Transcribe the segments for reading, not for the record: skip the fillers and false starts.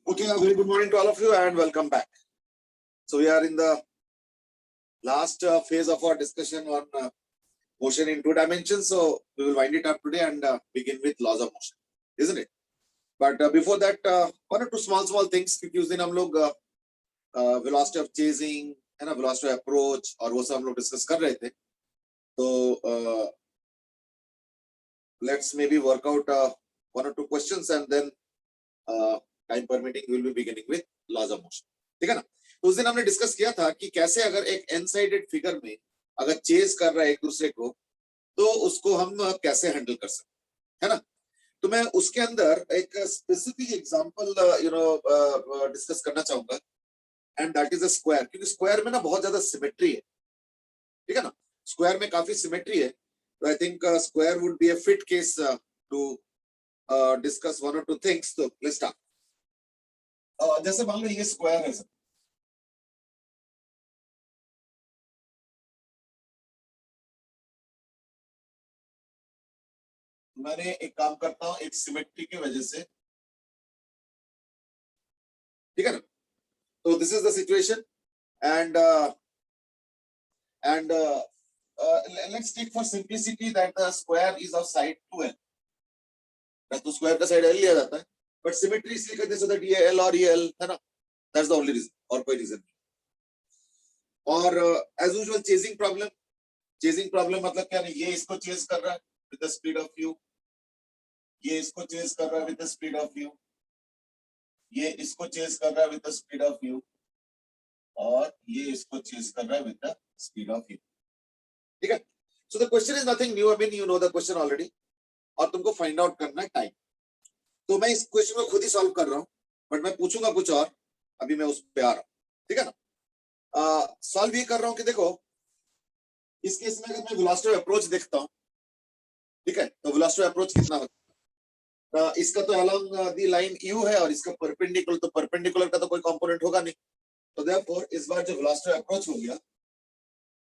Okay, a very good morning to all of you and welcome back. So we are in the last phase of our discussion on motion in 2 dimensions. So we will wind it up today and begin with laws of motion, isn't it? But before that, one or two small things. क्योंकि उस दिन हम लोग velocity of chasing है ना, velocity of approach और वो सब हम लोग discuss कर रहे थे. तो let's maybe work out one or two questions and then time permitting we will be beginning with laws of motion. ठीक है ना? तो उस दिन हमने डिस्कस किया था कि कैसे अगर एक एन साइडेड फिगर में अगर चेज कर रहा है एक दूसरे को तो उसको हम कैसे हैंडल कर सकते हैं, है ना? तो मैं उसके अंदर एक स्पेसिफिक एग्जांपल डिस्कस करना चाहूंगा and that is a square. क्योंकि स्क्वायर में ना बहुत ज्यादा सिमेट्री है, ठीक है ना? स्क्वायर में काफी सिमेट्री है. तो I think square would be a fit case to discuss one और टू थिंग्स. तो लेट्स स्टार्ट. जैसे मान लो ये स्क्वायर है सर. मैंने एक काम करता हूं एक सिमेट्री की वजह से, ठीक है ना? तो this is the situation and let's take for simplicity that the square is of side 2l. तो स्क्वायर का साइड l लिया जाता है, बट सिमेट्री इसलिए कहते हैं सो दैट ये l और ये l है ना. दैट्स द ओनली रीजन, और कोई रीजन नहीं. और एज यूजुअल चेजिंग प्रॉब्लम मतलब क्या? नहीं, ये इसको चेज कर रहा है with the speed of u, ये इसको चेज कर रहा है with the speed of u, ये इसको चेज कर रहा है with the speed of u, और ये इसको चेज कर रहा है with the speed of u. ठीक है? So the question is nothing new. I mean you know the question already, और तुमको फाइंड आउट करना है टाइम. तो मैं इस क्वेश्चन को खुद ही सॉल्व कर रहा हूं, बट मैं पूछूंगा कुछ और. अभी मैं उस पे आ रहा हूं, ठीक है ना? सॉल्व ये कर रहा हूं कि देखो इस केस में अगर मैं वेलोसिटी ऑफ अप्रोच देखता हूं, ठीक है, तो वेलोसिटी ऑफ अप्रोच कितना होता है? इसका तो अलोंग द लाइन u है और इसका परपेंडिकुलर, तो परपेंडिकुलर का तो कोई कंपोनेंट होगा नहीं. तो देयरफॉर इस बार जो वेलोसिटी ऑफ अप्रोच हो गया,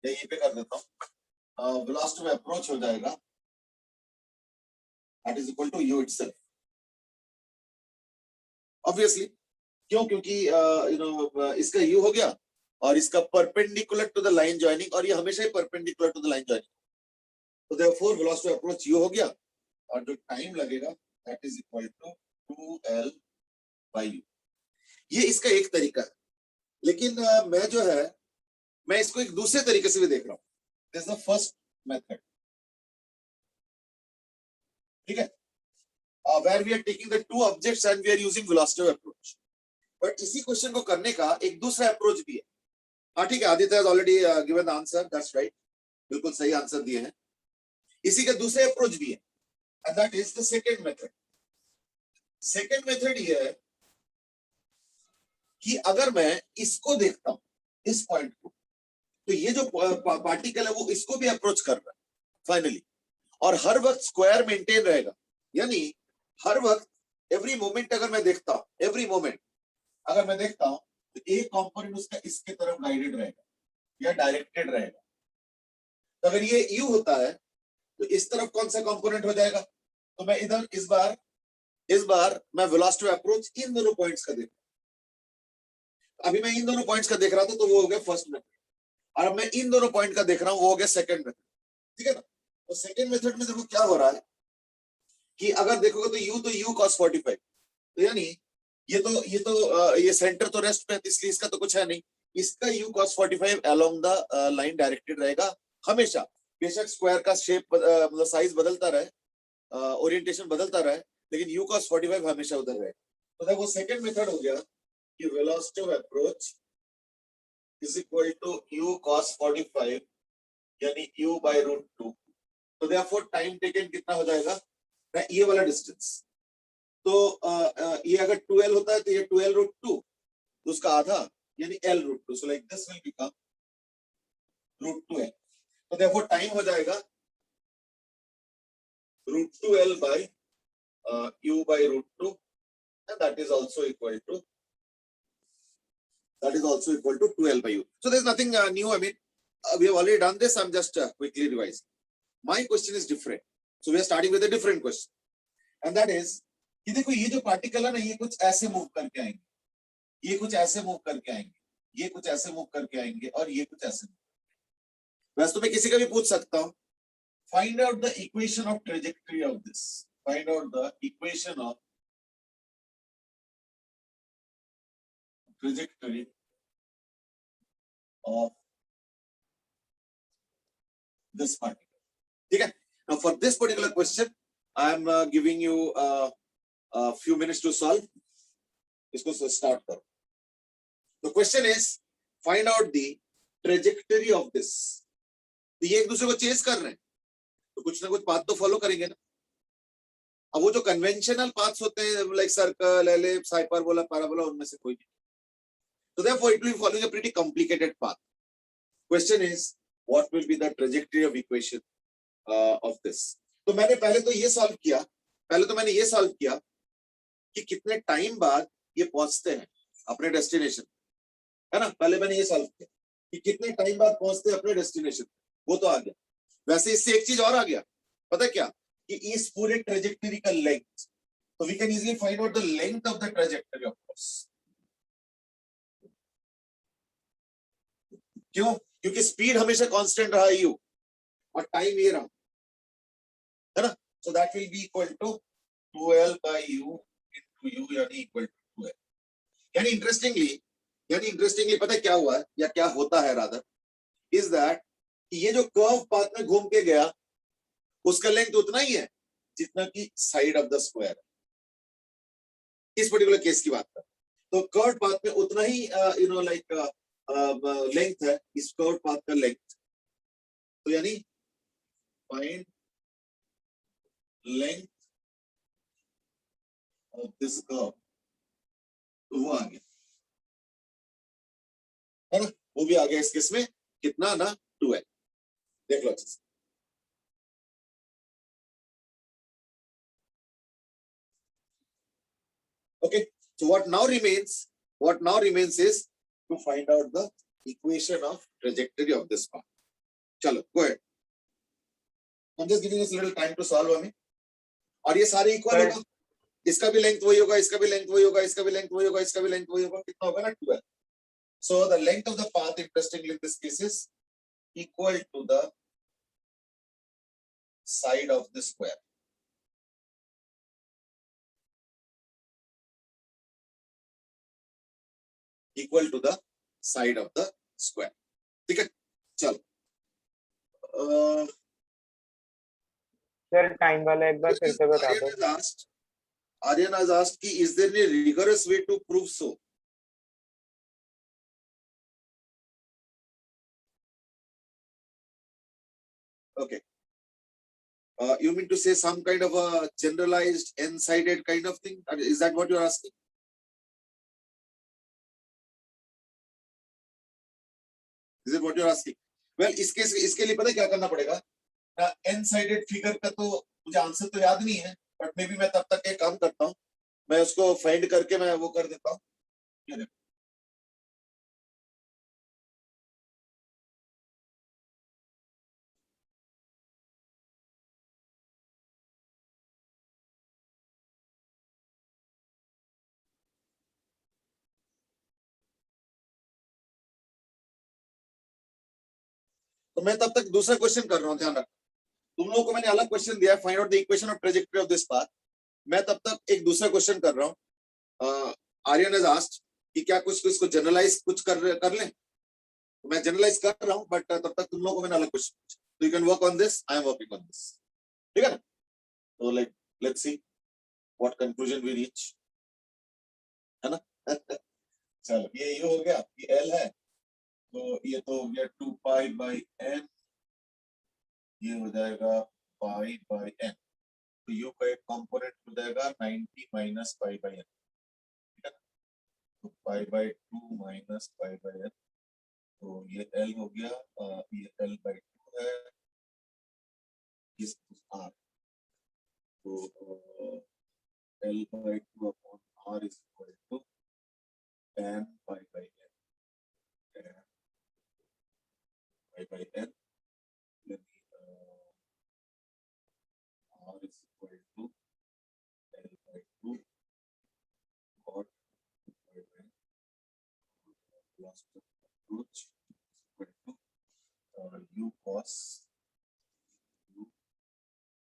यहीं पे कर देता हूं, वेलोसिटी ऑफ अप्रोच हो जाएगा that is equal to u itself. Obviously क्यों? क्योंकि इसका u हो गया और इसका perpendicular to the line joining, और ये हमेशा ही perpendicular to the line joining. तो therefore velocity of approach u हो गया, और जो टाइम लगेगा that is equal to 2l by u. ये इसका एक तरीका है, लेकिन मैं जो है मैं इसको एक दूसरे तरीके से भी देख रहा हूं. This is the first method, ठीक है, where we are taking the two objects and we are using velocity of approach. But इसी क्वेश्चन को करने का एक दूसरा अप्रोच भी है. हाँ ठीक है, Aditya has already given the answer, that's right, बिल्कुल सही आंसर दिए हैं. इसी के दूसरे अप्रोच भी है and that is the second method. Second method ये है कि अगर मैं इसको देखता हूं, इस पॉइंट को, तो ये जो पार्टिकल है वो इसको भी अप्रोच कर रहा है फाइनली, और हर वक्त स्क्वायर मेंटेन रहेगा. यानी हर वक्त एवरी मोमेंट अगर मैं देखता हूं, एवरी मोमेंट अगर मैं देखता हूं, तो एक कंपोनेंट उसका इसके तरफ गाइडेड रहेगा या डायरेक्टेड रहेगा. तो अगर ये u होता है तो इस तरफ कौन सा कंपोनेंट हो जाएगा? तो मैं इधर इस बार मैं वेलोसिटी ऑफ अप्रोच इन दोनों पॉइंट्स का देख, अभी मैं इन दोनों पॉइंट्स का देख रहा था तो वो हो गया फर्स्ट मेथड, और अब मैं इन दोनों पॉइंट का देख रहा हूं, वो हो गया सेकंड मेथड. ठीक है ना? तो सेकंड मेथड में देखो क्या हो रहा है कि अगर देखोगे तो u cos 45, तो यानी ये सेंटर तो रेस्ट पे है, इसलिए इसका तो कुछ है नहीं. इसका u cos 45 along the line directed रहेगा हमेशा. बेशक स्क्वायर का शेप मतलब साइज बदलता रहे, ओरिएंटेशन बदलता रहे, लेकिन u cos 45 हमेशा उधर रहेगा. तो देखो सेकंड मेथड हो गया कि velocity of approach is equal to u cos 45 यानी u by √2. तो देयरफॉर टाइम टेकन कितना हो जाएगा? ये वाला डिस्टेंस. तो ये अगर 2l होता है तो ये 2l√2, तो उसका आधा यानी l√2. So like this will become √2l. तो देयरफॉर टाइम हो जाएगा √2l by u by √2, and that is also equal to 2l by u. So there's nothing new. I mean, we have already done this. I'm just quickly revising. My question is different. So we are starting with a different question, and that is कि देखो ये जो particle है ना, ये कुछ ऐसे move करके आएंगे. ये कुछ ऐसे मूव करके आएंगे, ये कुछ ऐसे मूव करके आएंगे, और ये कुछ ऐसे। वैसे तो मैं किसी का भी पूछ सकता हूँ, find out the equation of trajectory of this, find out the equation of trajectory of this particle. ठीक है, now for this particular question I am giving you a few minutes to solve. इसको start करो। The question is find out the trajectory of this. तो ये एक दूसरे को chess कर रहे हैं, तो कुछ ना कुछ पाथ तो फॉलो करेंगे ना। अब वो जो कन्वेंशनल पाथ्स होते हैं like circle, ellipse, hyperbola, parabola, उनमें से कोई नहीं। So therefore it will be following a pretty complicated path. Question is what will be the trajectory of equation of this. तो मैंने पहले तो ये सॉल्व किया, कि कितने टाइम बाद ये पहुंचते हैं अपने डेस्टिनेशन, है ना। पहले मैंने ये सॉल्व किया कि कितने टाइम बाद पहुंचते हैं अपने डेस्टिनेशन, वो तो आ गया। वैसे इससे एक चीज और आ गया, पता क्या, कि इस पूरे ट्रेजेक्टरी का लेंथ, तो we can easily find out the length of the trajectory of course. क्यों? क्योंकि स्पीड हमेशा कांस्टेंट रहा यू, और टाइम ये रहा, है ना। So that will be equal to 2l by u into u, यानी इक्वल टू 2l। यानी इंटरेस्टिंगली पता है क्या हुआ है, या क्या होता है रादर, इज दैट ये जो कर्व पाथ में घूम के गया उसका लेंथ उतना ही है जितना कि साइड ऑफ द स्क्वायर। इस पर्टिकुलर केस की बात कर, तो कर्व पाथ में उतना ही लाइक लेंथ है, इस कर्व पाथ का लेंथ। तो यानी find length of this curve, तो वो आ गया, है ना, वो भी आ गया इस केस में, कितना ना 2l। देख लो अच्छे से। Okay, so what now remains is to find out the equation of trajectory of this path. चलो go ahead. I'm just giving us a little time to solve हमें, और ये सारे इक्वल होगा, इसका भी लेंथ वही होगा, इसका भी लेंथ वही होगा, इसका भी लेंथ वही होगा, इसका भी लेंथ वही होगा, कितना होगा ना 12। So the length of the path interestingly in this case is equal to the side of the square. Equal to the side of the square. ठीक है, चलो। सर टाइम वाला एक बार फिर से बता दो। Aryan has asked कि is there any rigorous way to prove so? Okay. You mean to say some kind of a generalized n-sided kind of thing? Is that what you're asking? Is it what you're asking? Well, इसके लिए पता है क्या करना पड़ेगा ना, n-sided figure का तो मुझे आंसर तो याद नहीं है, बट मे बी मैं तब तक एक काम करता हूँ, मैं उसको फाइंड करके मैं वो कर देता हूँ। तो मैं तब तक दूसरा क्वेश्चन कर रहा हूँ, ध्यान रखना। तुम लोगों को मैंने अलग क्वेश्चन दिया, find out the equation of trajectory of this path. मैं तब तक एक दूसरा क्वेश्चन कर रहा हूँ। आर्यन हैज आस्क्ड कि क्या कुछ इसको जनरलाइज कुछ कर लें, तो मैं जनरलाइज कर रहा हूँ, बट तब तक तुम लोगों को मैंने अलग क्वेश्चन पूछा, तो you can work on this, I am working on this, ठीक है ना। तो let's see what conclusion we reach, है ना। चलो ये हो गया, ये एल है, तो ये तो हो गया 2 पाई बाई एन, ये हो जाएगा पाई बाई एन, तो यू का एक कंपोनेंट हो जाएगा 90 माइनस पाई बाई एन, ठीक है। तो pi by 2 minus pi by N, तो ये एल हो गया, ये एल बाई 2 है, इस आर, तो L by 2 upon R is equal to tan pi by N, tan pi by N, r is equal to L by 2 cot 2 pi by approach equal to u cos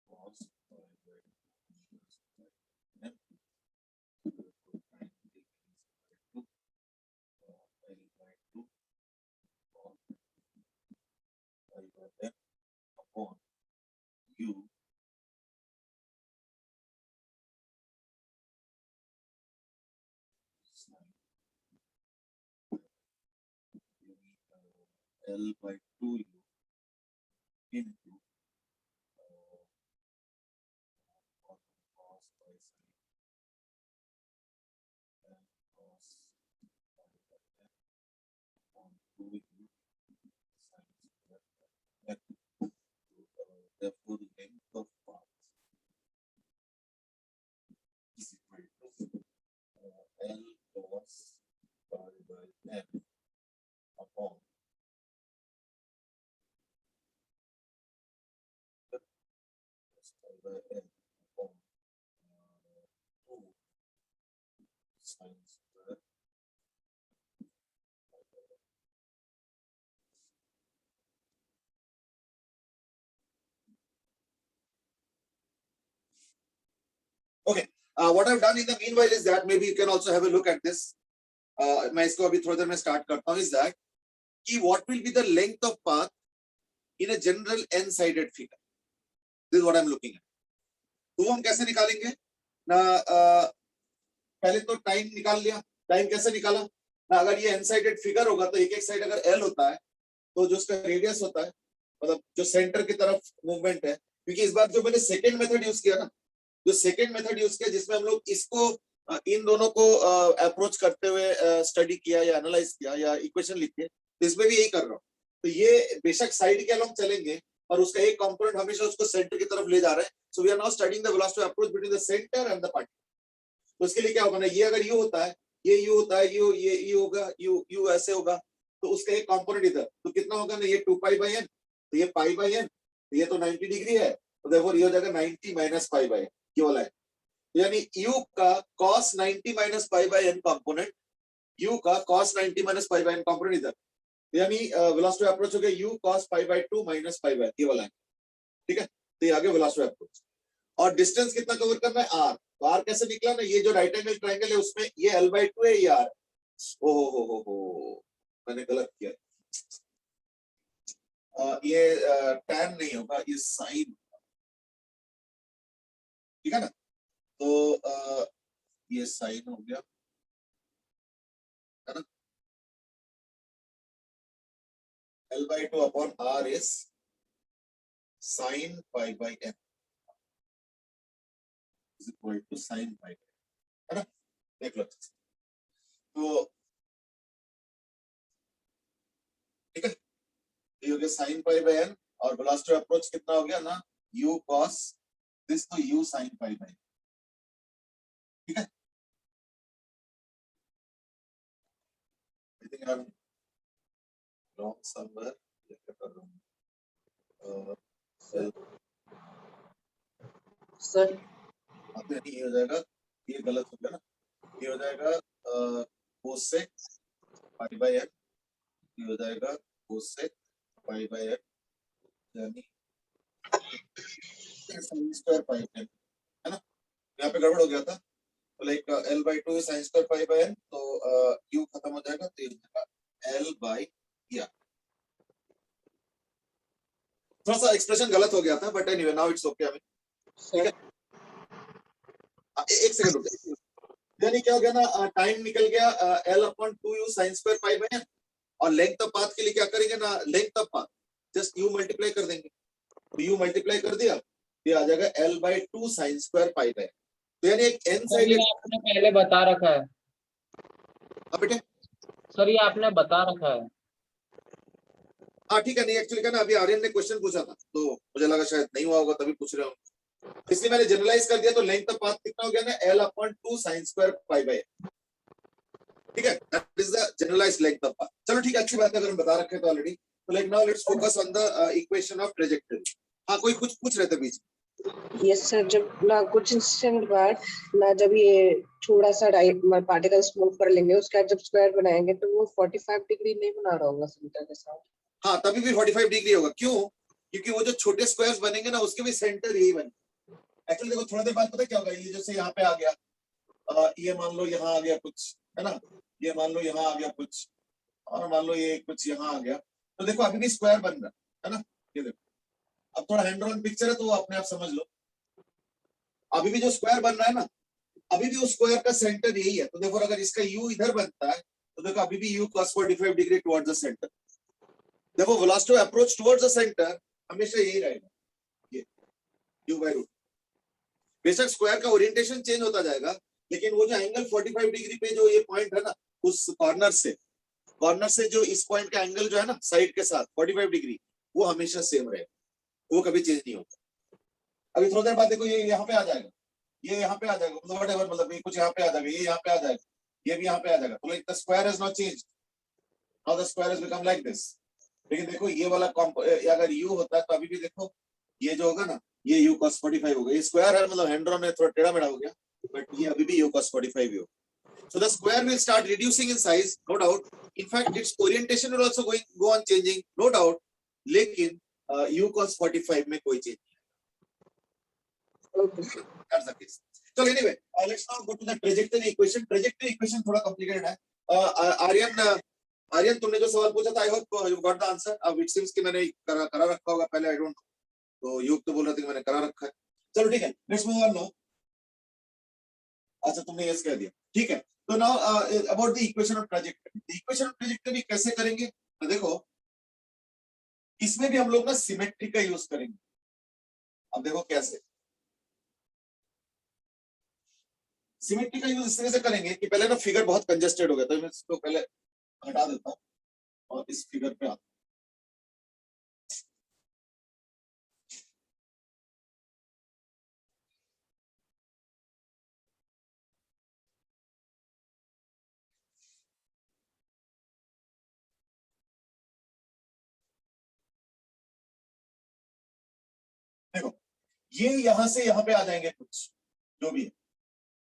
pi by n L by 2 cos pi by n upon u L by 2 u into cos pi sin n cos pi by n upon 2 u sin square n. Therefore, length of path is equal to L cos pi by n upon cos pi by n upon 2 sin square pi by n. Okay. What I've done in the meanwhile is that maybe you can also have a look at this. मैं इसको अभी थोड़ी देर में start करता हूँ. Is that कि what will be the length of path in a general n-sided figure? This is what I'm looking at. तो हम कैसे निकालेंगे ना? पहले तो टाइम निकाल लिया. टाइम कैसे निकाला ना? अगर ये n-sided figure होगा तो एक साइड अगर l होता है तो जो उसका रेडियस होता है, मतलब जो सेंटर की तरफ मूवमेंट है, क्योंकि इस बार जो मैंने सेकेंड मेथड यूज किया ना, जो सेकेंड मेथड यूज किया जिसमें हम लोग इसको इन दोनों को अप्रोच करते हुए स्टडी किया या एनालाइज किया या इक्वेशन लिखे, तो इसमें भी यही कर रहा हूँ. तो ये बेशक साइड के अलोंग चलेंगे और उसका एक कंपोनेंट हमेशा उसको सेंटर की तरफ ले जा रहा है. So we are now studying the velocity approach between the centre and the particle. तो उसके लिए क्या होगा ना, ये अगर यू होता है, ये यू होता है, ये यू होगा, यू ऐसे होगा, तो उसका एक कंपोनेंट इधर, तो कितना होगा ना, ये 2 पाई बाय n, तो ये पाई बाय n, तो ये तो 90 डिग्री है, तो देयरफॉर ये हो जाएगा 90 माइनस पाई बाय n. क्या वाला है, यानी u का cos 90 minus pi by n component, u का cos 90 minus pi by n component इधर, यानी वेलोसिटी अप्रोच हो गया u cos pi by 2 minus pi by, ये वाला है. ठीक है, तो ये आ गया वेलोसिटी अप्रोच. और डिस्टेंस कितना कवर करना है, r. तो r कैसे निकला ना, ये जो राइट एंगल ट्रायंगल है उसमें ये l by 2 है, ये r. हो मैंने गलत किया. ये tan नहीं होगा, ये साइन. ठीक है ना, तो ये साइन हो गया, है ना. L by 2 upon r is sin pi by n is equal to sin pi by n, है ना. देख लो. तो ठीक है, ये हो गया sin pi by n और वेलोसिटी अप्रोच कितना हो गया ना, u cos दिस, तो u sin pi by n. ठीक है, I think I am wrong somewhere. क्या कर रहा हूँ सर? आपने ये हो जाएगा, ये गलत हो गया ना, ये हो जाएगा cos से pi by n, ये हो जाएगा cos से pi by n, यानी sin square pi by n, है ना. यहाँ पे गड़बड़ हो गया था, तो like L by 2 sin square pi by n, तो u खत्म हो जाएगा, तो ये हो जाएगा L by r. थोड़ा सा एक्सप्रेशन गलत हो गया था, but anyway now it's okay. हमें सर एक सेकंड रुकिए. यानी क्या हो गया ना, टाइम निकल गया L upon 2u sin square pi by n, और लेंथ ऑफ पाथ के लिए क्या करेंगे ना, length of path just u multiply कर देंगे, तो u मल्टीप्लाई कर दिया, ये आ जाएगा L by 2 sin square pi by n. तो यानी एक n सर ये साइडेड. आपने पहले बता रखा है. अब बेटे सर ये आपने बता रखा है. हाँ ठीक है, नहीं एक्चुअली क्या ना, अभी आर्यन ने क्वेश्चन पूछा था तो मुझे लगा शायद नहीं हुआ होगा, तभी पूछ रहे हो, इसलिए मैंने जनरलाइज कर दिया. तो लेंथ ऑफ पाथ कितना हो गया ना, L upon 2 sin square pi by n. ठीक है, that is the generalised length of path. चलो ठीक है, अच्छी बात है अगर हम बता रखे तो ऑलरेडी. तो like now let's focus on the equation of trajectory. हाँ कोई कुछ पूछ रहे थे बीच. यस सर, जब ना कुछ इंस्टेंट बाद ना जब ये थोड़ा सा पार्टिकल्स मूव कर लेंगे उसके बाद जब स्क्वायर बनाएंगे तो वो 45 डिग्री नहीं बना रहा होगा सेंटर के साथ। हाँ, तभी भी 45 डिग्री होगा। क्यों? क्योंकि वो जो छोटे स्क्वायर्स बनेंगे ना उसके भी सेंटर यही बने। एक्चुअली देखो थोड़ा देर बाद पता क्या होगा, ये जैसे यहाँ पे आ गया, ये मान लो यहाँ आ गया कुछ, है ना, ये मान लो यहाँ आ गया कुछ, और मान लो ये कुछ यहाँ आ गया, तो देखो अभी भी स्क्वायर बन रहा है ना। ये देखो, अब थोड़ा हैंड ड्रॉन पिक्चर है तो अपने आप समझ लो, अभी भी जो स्क्वायर बन रहा है ना, अभी भी उस स्क्वायर का सेंटर यही है। तो देखो अगर इसका यू इधर बनता है तो देखो अभी भी u cos 45 degree towards the centre. देखो velocity of approach towards the centre हमेशा यही रहेगा, ये u by रूट। बेशक स्क्वायर का ओरिएंटेशन चेंज होता जाएगा, लेकिन वो जो एंगल 45 डिग्री पे जो ये पॉइंट है ना, उस कॉर्नर से जो इस पॉइंट का एंगल जो है ना साइड के साथ 45 डिग्री, वो हमेशा सेम रहेगा, वो कभी चेंज नहीं होगा। अभी थोड़ी देर बाद देखो ये यहाँ पे आ जाएगा, ये यहाँ पे आ जाएगा, मतलब व्हाटएवर, मतलब ये कुछ यहाँ पे आ जाएगा, ये यहाँ पे आ जाएगा, ये भी यहाँ पे आ जाएगा। तो like the square has not changed, now the square has become like this. लेकिन देखो ये वाला अगर u होता है तो अभी भी देखो ये जो होगा ना, ये u cos 45 होगा। ये स्क्वायर है, मतलब हैंड ड्रॉन है, थोड़ा टेढ़ा मेढ़ा हो गया, बट ये अभी भी u cos 45 ही होगा। So the square will start reducing in size, no doubt. In fact, its orientation will also go on changing, no doubt. लेकिन u cos 45 में कोई चेंज नहीं। That's the case. So anyway, let's now go to the trajectory equation. Trajectory equation थोड़ा complicated है। आर्यन तुमने जो सवाल पूछा था, आई hope you got the answer. अब इट सीम्स कि मैंने करा रखा होगा पहले, आई डोंट नो, तो युग तो बोल रहा था कि मैंने करा रखा है। चलो ठीक है, लेट्स मूव ऑन नाउ। अच्छा तुमने यस कह दिया, ठीक है। तो now about the equation of trajectory. The equation of trajectory कैसे करेंगे? तो देखो इसमें भी हम लोग ना सिमेट्री का यूज करेंगे। अब देखो कैसे सिमेट्री का यूज इस तरह से करेंगे कि पहले ना फिगर बहुत कंजेस्टेड हो गया, तो मैं इसको पहले हटा देता हूं और इस फिगर पे आता। देखो ये यहां से यहां पे आ जाएंगे कुछ, जो भी है,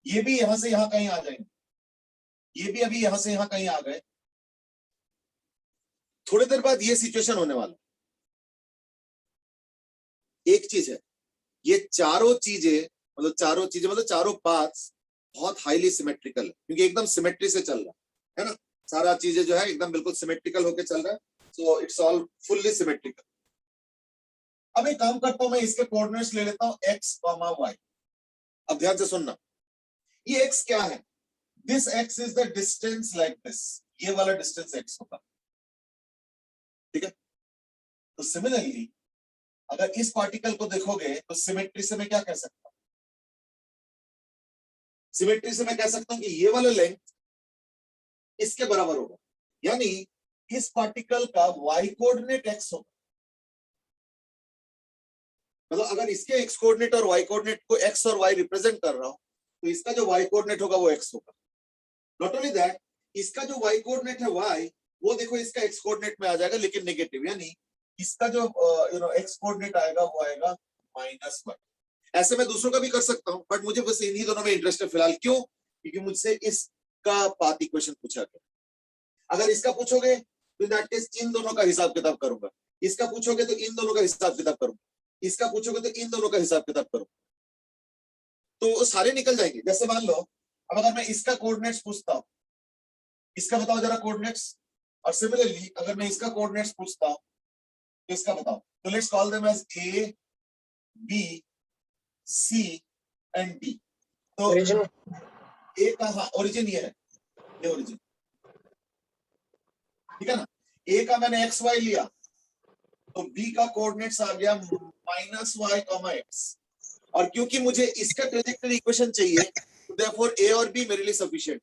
ये भी यहां से यहां कहीं आ जाएंगे, ये भी अभी यहां से यहां कहीं आ गए। थोड़ी देर बाद ये सिचुएशन होने वाला। एक चीज है, ये चारों चीजें मतलब चारों पाथ्स बहुत हाईली सिमेट्रिकल है, क्योंकि एकदम सिमेट्री से चल रहा है ना, सारा चीजें जो है एकदम बिल्कुल सिमेट्रिकल होके चल रहा है। So it's all fully symmetrical. अब एक काम करता हूं, मैं इसके कोऑर्डिनेट्स ले लेता हूं x, y। अब ध्यान से सुनना, ये x क्या है? This x is the distance like this, ये वाला डिस्टेंस x होगा, ठीक है। तो सिमिलरली अगर इस पार्टिकल को देखोगे तो सिमेट्री से मैं क्या कह सकता हूं? सिमेट्री से मैं कह सकता हूं कि ये वाला लेंथ इसके बराबर होगा, यानी इस पार्टिकल का y कोऑर्डिनेट x होगा। मतलब अगर इसके x कोऑर्डिनेट और y कोऑर्डिनेट को x और y रिप्रेजेंट कर रहा हूं तो इसका जो y कोऑर्डिनेट होगा वो x होगा। नॉट ओनली दैट, इसका जो y कोऑर्डिनेट है y, वो देखो इसका x कोऑर्डिनेट में आ जाएगा लेकिन नेगेटिव, यानी इसका जो x कोऑर्डिनेट आएगा वो आएगा -1। ऐसे मैं दूसरों का भी कर सकता हूं, बट मुझे बस इन्हीं दोनों में इंटरेस्ट है फिलहाल। क्यों? क्योंकि मुझसे इसका पाथ इक्वेशन पूछा गया। अगर इसका पूछोगे तो इन दैट केस इन दोनों का हिसाब किताब करूंगा, इसका पूछोगे तो इन दोनों का हिसाब किताब करूंगा, इसका पूछोगे तो इन दोनों का हिसाब किताब करूंगा, तो सारे निकल जाएंगे। जैसे मान लो अब अगर मैं इसका कोऑर्डिनेट्स पूछता हूं, इसका बताओ जरा कोऑर्डिनेट्स, और सिमिलरली अगर मैं इसका कोऑर्डिनेट्स पूछता हूं तो इसका बताओ। तो let's call them as A, B, C and D। तो A का हाँ ओरिजिन ये है, ये ओरिजिन, ठीक है ना। A का मैंने XY लिया तो B का कोऑर्डिनेट्स आ गया -y, x। और क्योंकि मुझे इसका ट्रेजेक्टरी इक्वेशन चाहिए तो देयरफॉर A और B मेरे लिए सफिशिएंट।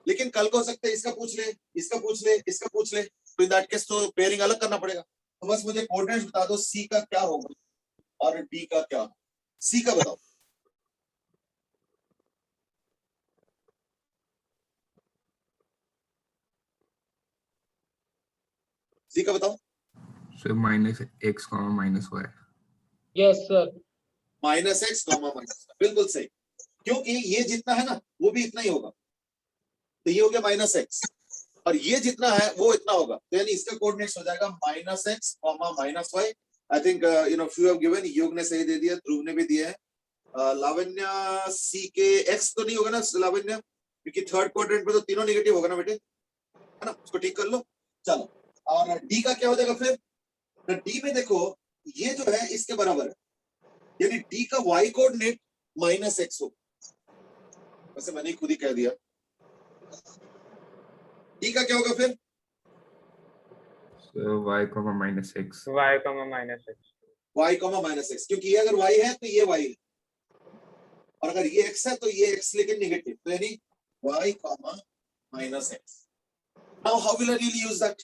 लेकिन कल को हो सकता है इसका पूछ ले, इसका पूछ ले, इसका पूछ ले, तो इन दैट केस तो पेयरिंग अलग करना पड़ेगा। तो बस मुझे कोऑर्डिनेट्स बता दो, C का क्या होगा और D का क्या होगा। C का बताओ। C का बताओ। Sir -x, -y। Yes sir. Minus X comma minus, बिल्कुल सही, क्योंकि ये जितना है ना वो भी इतना ही होगा, तो ये हो गया माइनस एक्स, और ये जितना है वो इतना होगा, तो यानी इसका कोऑर्डिनेट्स हो जाएगा minus X comma minus Y. I think few have given, Yog ने सही दे दिया, ध्रुव ने भी दिया है। लावण्य सी के एक्स तो नहीं होगा ना लावण्य, क्योंकि थर्ड क्वाड्रेंट में तो तीनों नेगेटिव होगा ना बेटे, है ना, उसको ठीक कर लो। चलो, और डी का क्या हो जाएगा फिर? तो डी में देखो ये जो है इसके बराबर है, यानी डी का वाई कोऑर्डिनेट माइनस एक्स हो, वैसे मैंने खुद ही कह दिया। डी का क्या होगा फिर? So y comma minus x. y comma minus x. y comma minus x, क्योंकि ये अगर y है तो ये y है, और अगर ये x है तो ये x लेकिन नेगेटिव, तो यानी y comma minus x. Now how will I really use that?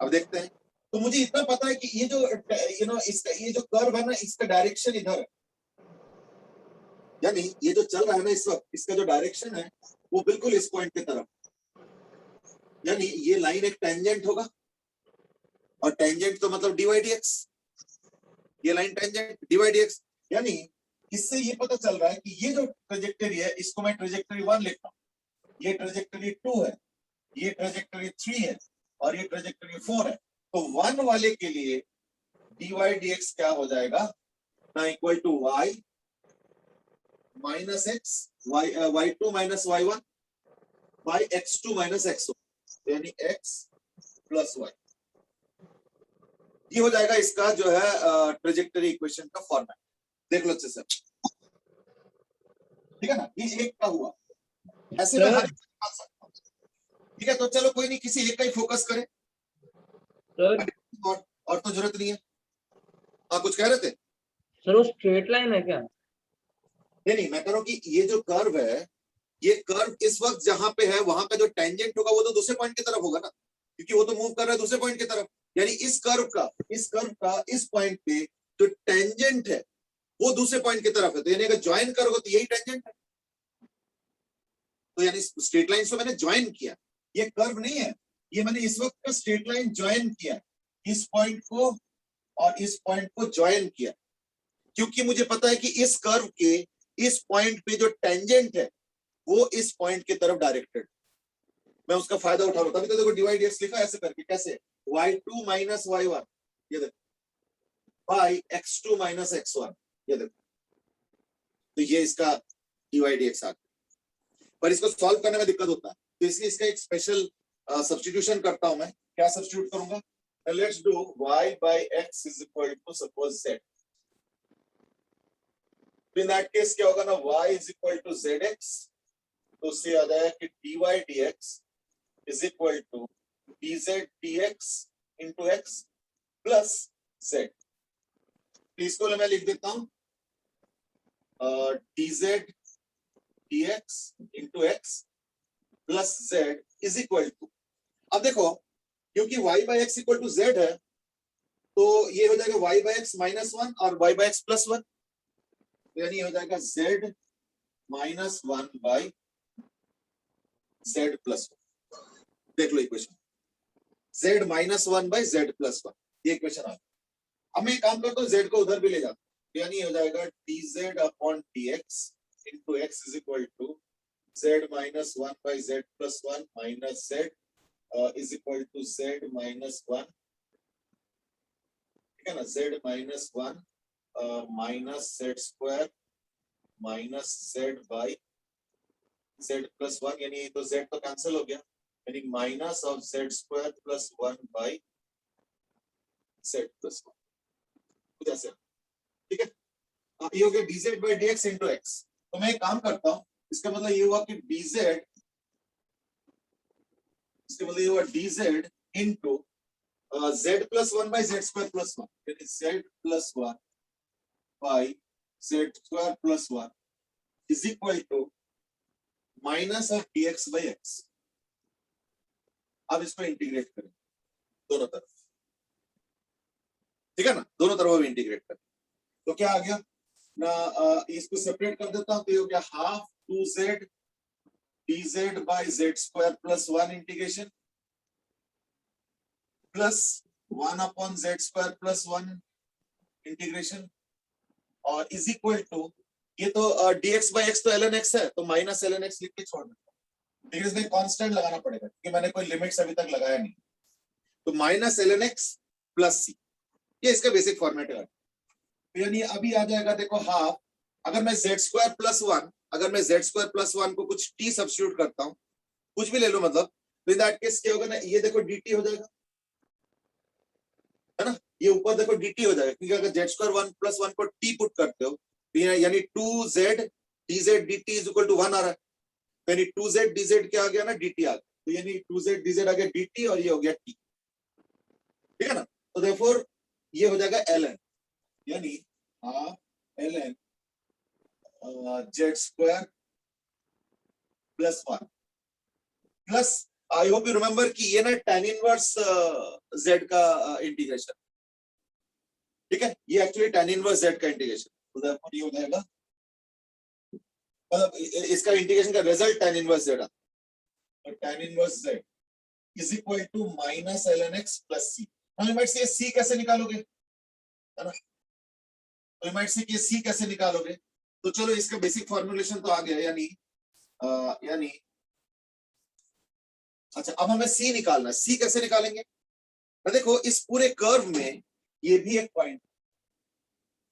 अब देखते हैं। तो मुझे इतना पता है कि ये जो इसका ये जो कर्व है ना, इसका डायरेक्शन इधर है, यानी ये जो चल रहा है ना इस वक्त, इसका जो डायरेक्शन है वो बिल्कुल इस पॉइंट की तरफ, यानी ये लाइन एक टेंजेंट होगा, और टेंजेंट तो मतलब dy dx, ये लाइन टेंजेंट dy dx, यानी इससे ये पता चल रहा है कि ये जो ट्रेजेक्टरी है इसको मैं ट्रेजेक्टरी 1 लिखता हूं, ये ट्रेजेक्टरी 2 है, ये ट्रेजेक्टरी 3 है, और ये ट्रेजेक्टरी 4 है। तो 1 वाले के लिए dy dx क्या हो जाएगा ना, equal to y minus X y2 minus y1 by x2 minus x1, यानी x प्लस y। ये हो जाएगा इसका जो है ट्रेजेक्टरी इक्वेशन का फॉर्मेट। देख लो अच्छे से, ठीक है ना, ये एक का हुआ, ऐसे मैं हर एक निकाल सकता हूं, ठीक है। तो चलो कोई नहीं, किसी एक का ही फोकस करें, सर और तो जरूरत नहीं है। हाँ कुछ कह रहे थे? सर वो स्ट्रेट लाइन है क्या? नहीं, मैं कह रहा हूं कि ये जो कर्व है, ये कर्व इस वक्त जहां पे है वहां का जो टेंजेंट होगा वो तो दूसरे पॉइंट की तरफ होगा ना, क्योंकि वो तो मूव कर रहा है दूसरे पॉइंट की तरफ, यानी इस कर्व का इस पॉइंट पे जो टेंजेंट है वो दूसरे पॉइंट की तरफ है, तो यानी अगर ज्वाइन करोगे तो यही टेंजेंट है, तो यानी स्ट्रेट लाइन से मैंने ज्वाइन किया, ये कर्व नहीं है, ये मैंने इस वक्त का स्ट्रेट लाइन ज्वाइन किया, इस पॉइंट को और इस पॉइंट को ज्वाइन किया, क्योंकि मुझे पता है कि इस कर्व के इस पॉइंट पे जो टेंजेंट है वो इस पॉइंट की तरफ डायरेक्टेड, मैं उसका फायदा उठा रहा हूं। तभी तो देखो dy dx लिखा ऐसे करके, कैसे y2 माइनस y1, ये देखो बाई x2 माइनस x1, ये देखो, तो ये इसका dy dx आ गया। पर इसको सॉल्व करने में दिक्कत होता है, तो इसलिए इसका एक स्पेशल सब्स्टिट्यूशन करता हूं मैं। क्या सब्स्टिट्यूट करूंगा? Let's do y by x is equal to suppose z, तो इन दैट केस क्या होगा ना, y is equal to zx, तो उससे याद आया कि dy dx is equal to dz dx into x plus z। इसको मैं लिख देता हूं dz dx into x plus z is equal to, अब देखो क्योंकि y by x equal to z है, तो ये हो जाएगा y by x minus 1 और y by x plus 1, यानी हो जाएगा z minus 1 by z plus 1। देख लो equation, z minus 1 by z plus 1, ये इक्वेशन आ गई। अब मैं एक काम करता हूँ, z को उधर भी ले जाता हूँ, यानी हो जाएगा dz upon dx into x is equal to z minus 1 by z plus 1 minus z is equal to z minus 1, ठीक है ना, z minus 1 minus z square minus z by z plus 1, यानी तो z तो cancel हो गया, यानी minus of z square plus 1 by z plus 1, कुछ ऐसे, ठीक है। ये हो गया dz by dx into x। तो मैं एक काम करता हूँ, इसका मतलब ये हुआ कि dz, इसका मतलब ये हुआ dz into z plus 1 by z square plus 1, यानी z plus 1 by z square plus 1 is equal to minus of dx by x। अब इसको इंटीग्रेट करें दोनों तरफ, ठीक है ना, दोनों तरफ इंटीग्रेट करें, तो क्या आ गया ना, इसको सेपरेट कर देता हूं, तो ये हो गया half 2z dz by z square plus 1 integration plus 1 upon z square plus 1 integration और इज इक्वल टू, ये तो dx by x तो ln x है, तो माइनस ln x लिख के छोड़ देता हूं, लेकिन इसमें कांस्टेंट लगाना पड़ेगा क्योंकि मैंने कोई लिमिट्स अभी तक लगाया नहीं। तो minus ln x plus c, ये इसका बेसिक फॉर्मेट है। तो यानी अभी आ जाएगा देखो हाफ, अगर मैं z स्क्वायर प्लस 1, अगर मैं z स्क्वायर प्लस 1 को कुछ t सब्स्टिट्यूट करता हूं, कुछ भी ले लो मतलब, तो इन दैट केस क्या होगा ना, ये देखो dt हो जाएगा, है ना, ये ऊपर देखो dt हो जाएगा, क्योंकि अगर z स्क्वायर 1 प्लस 1 को t पुट करते हो तो यानी 2z dz dt is equal to 1 आ रहा है, तो यानी 2z dz क्या आ गया ना, dt आ गया, तो यानी 2z dz आ गया dt और ये हो गया t, ठीक है ना। तो देयरफॉर ये हो जाएगा ln, यानी half ln z square plus 1 plus, I hope you remember कि ये ना tan इनवर्स z का इंटीग्रेशन, ठीक है, ये एक्चुअली tan इनवर्स z का इंटीग्रेशन, तो देयरफॉर ये हो जाएगा, मतलब इसका इंटीग्रेशन का रिजल्ट tan इनवर्स z, और tan inverse z is equal to minus ln x plus c। Now you might say c कैसे निकालोगे, है ना, तो यू माइट से कि c कैसे निकालोगे, तो चलो इसका बेसिक फॉर्मूलेशन तो आ गया, यानी अच्छा अब हमें c निकालना है, c कैसे निकालेंगे, तो देखो इस पूरे कर्व में ये भी एक पॉइंट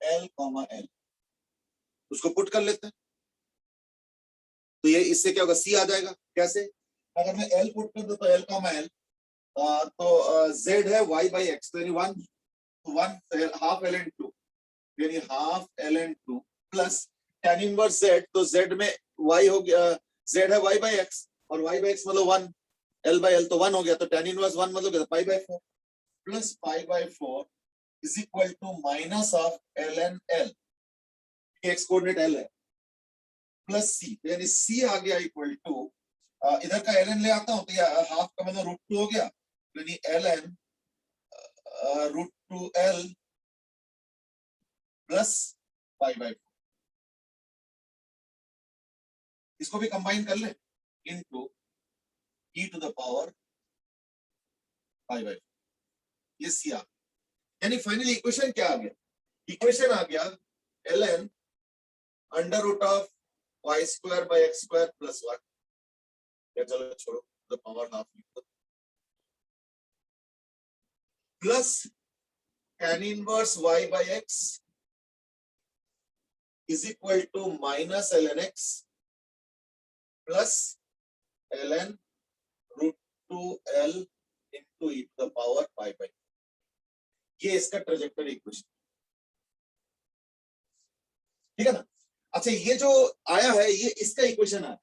l, l, उसको पुट कर लेते हैं, तो ये इससे क्या होगा, c आ जाएगा, कैसे, अगर मैं l पुट कर दूं तो l, l, तो z है y बाई x, तो यानी 1 हाफ ln 2, यानी half ln 2 plus tan inverse z, तो z में y हो गया, z है y बाई x और y बाई x मतलब 1, l बाई l तो 1 हो गया, तो tan इनवर्स 1 मतलब pi by 4 plus pi by 4 is equal to minus of ln l, x coordinate l है, प्लस c, यानी c आ गया इक्वल टू, इधर का ln ले आता हूं तो ये हाफ का मतलब √2 हो गया, यानी ln √2l plus pi by 4, इसको भी कंबाइन कर ले into e to the power pi by 4, ये c आ, यानी फाइनली इक्वेशन क्या आ गया, इक्वेशन आ गया ln under root of y square by x square plus 1, या चलो छोड़ो द पावर हाफ लिखो, plus tan inverse y by x is equal to minus ln x plus ln √2l into e to the power pi by, ये इसका trajectory equation, ठीक है ना। अच्छा ये जो आया है ये इसका इक्वेशन है,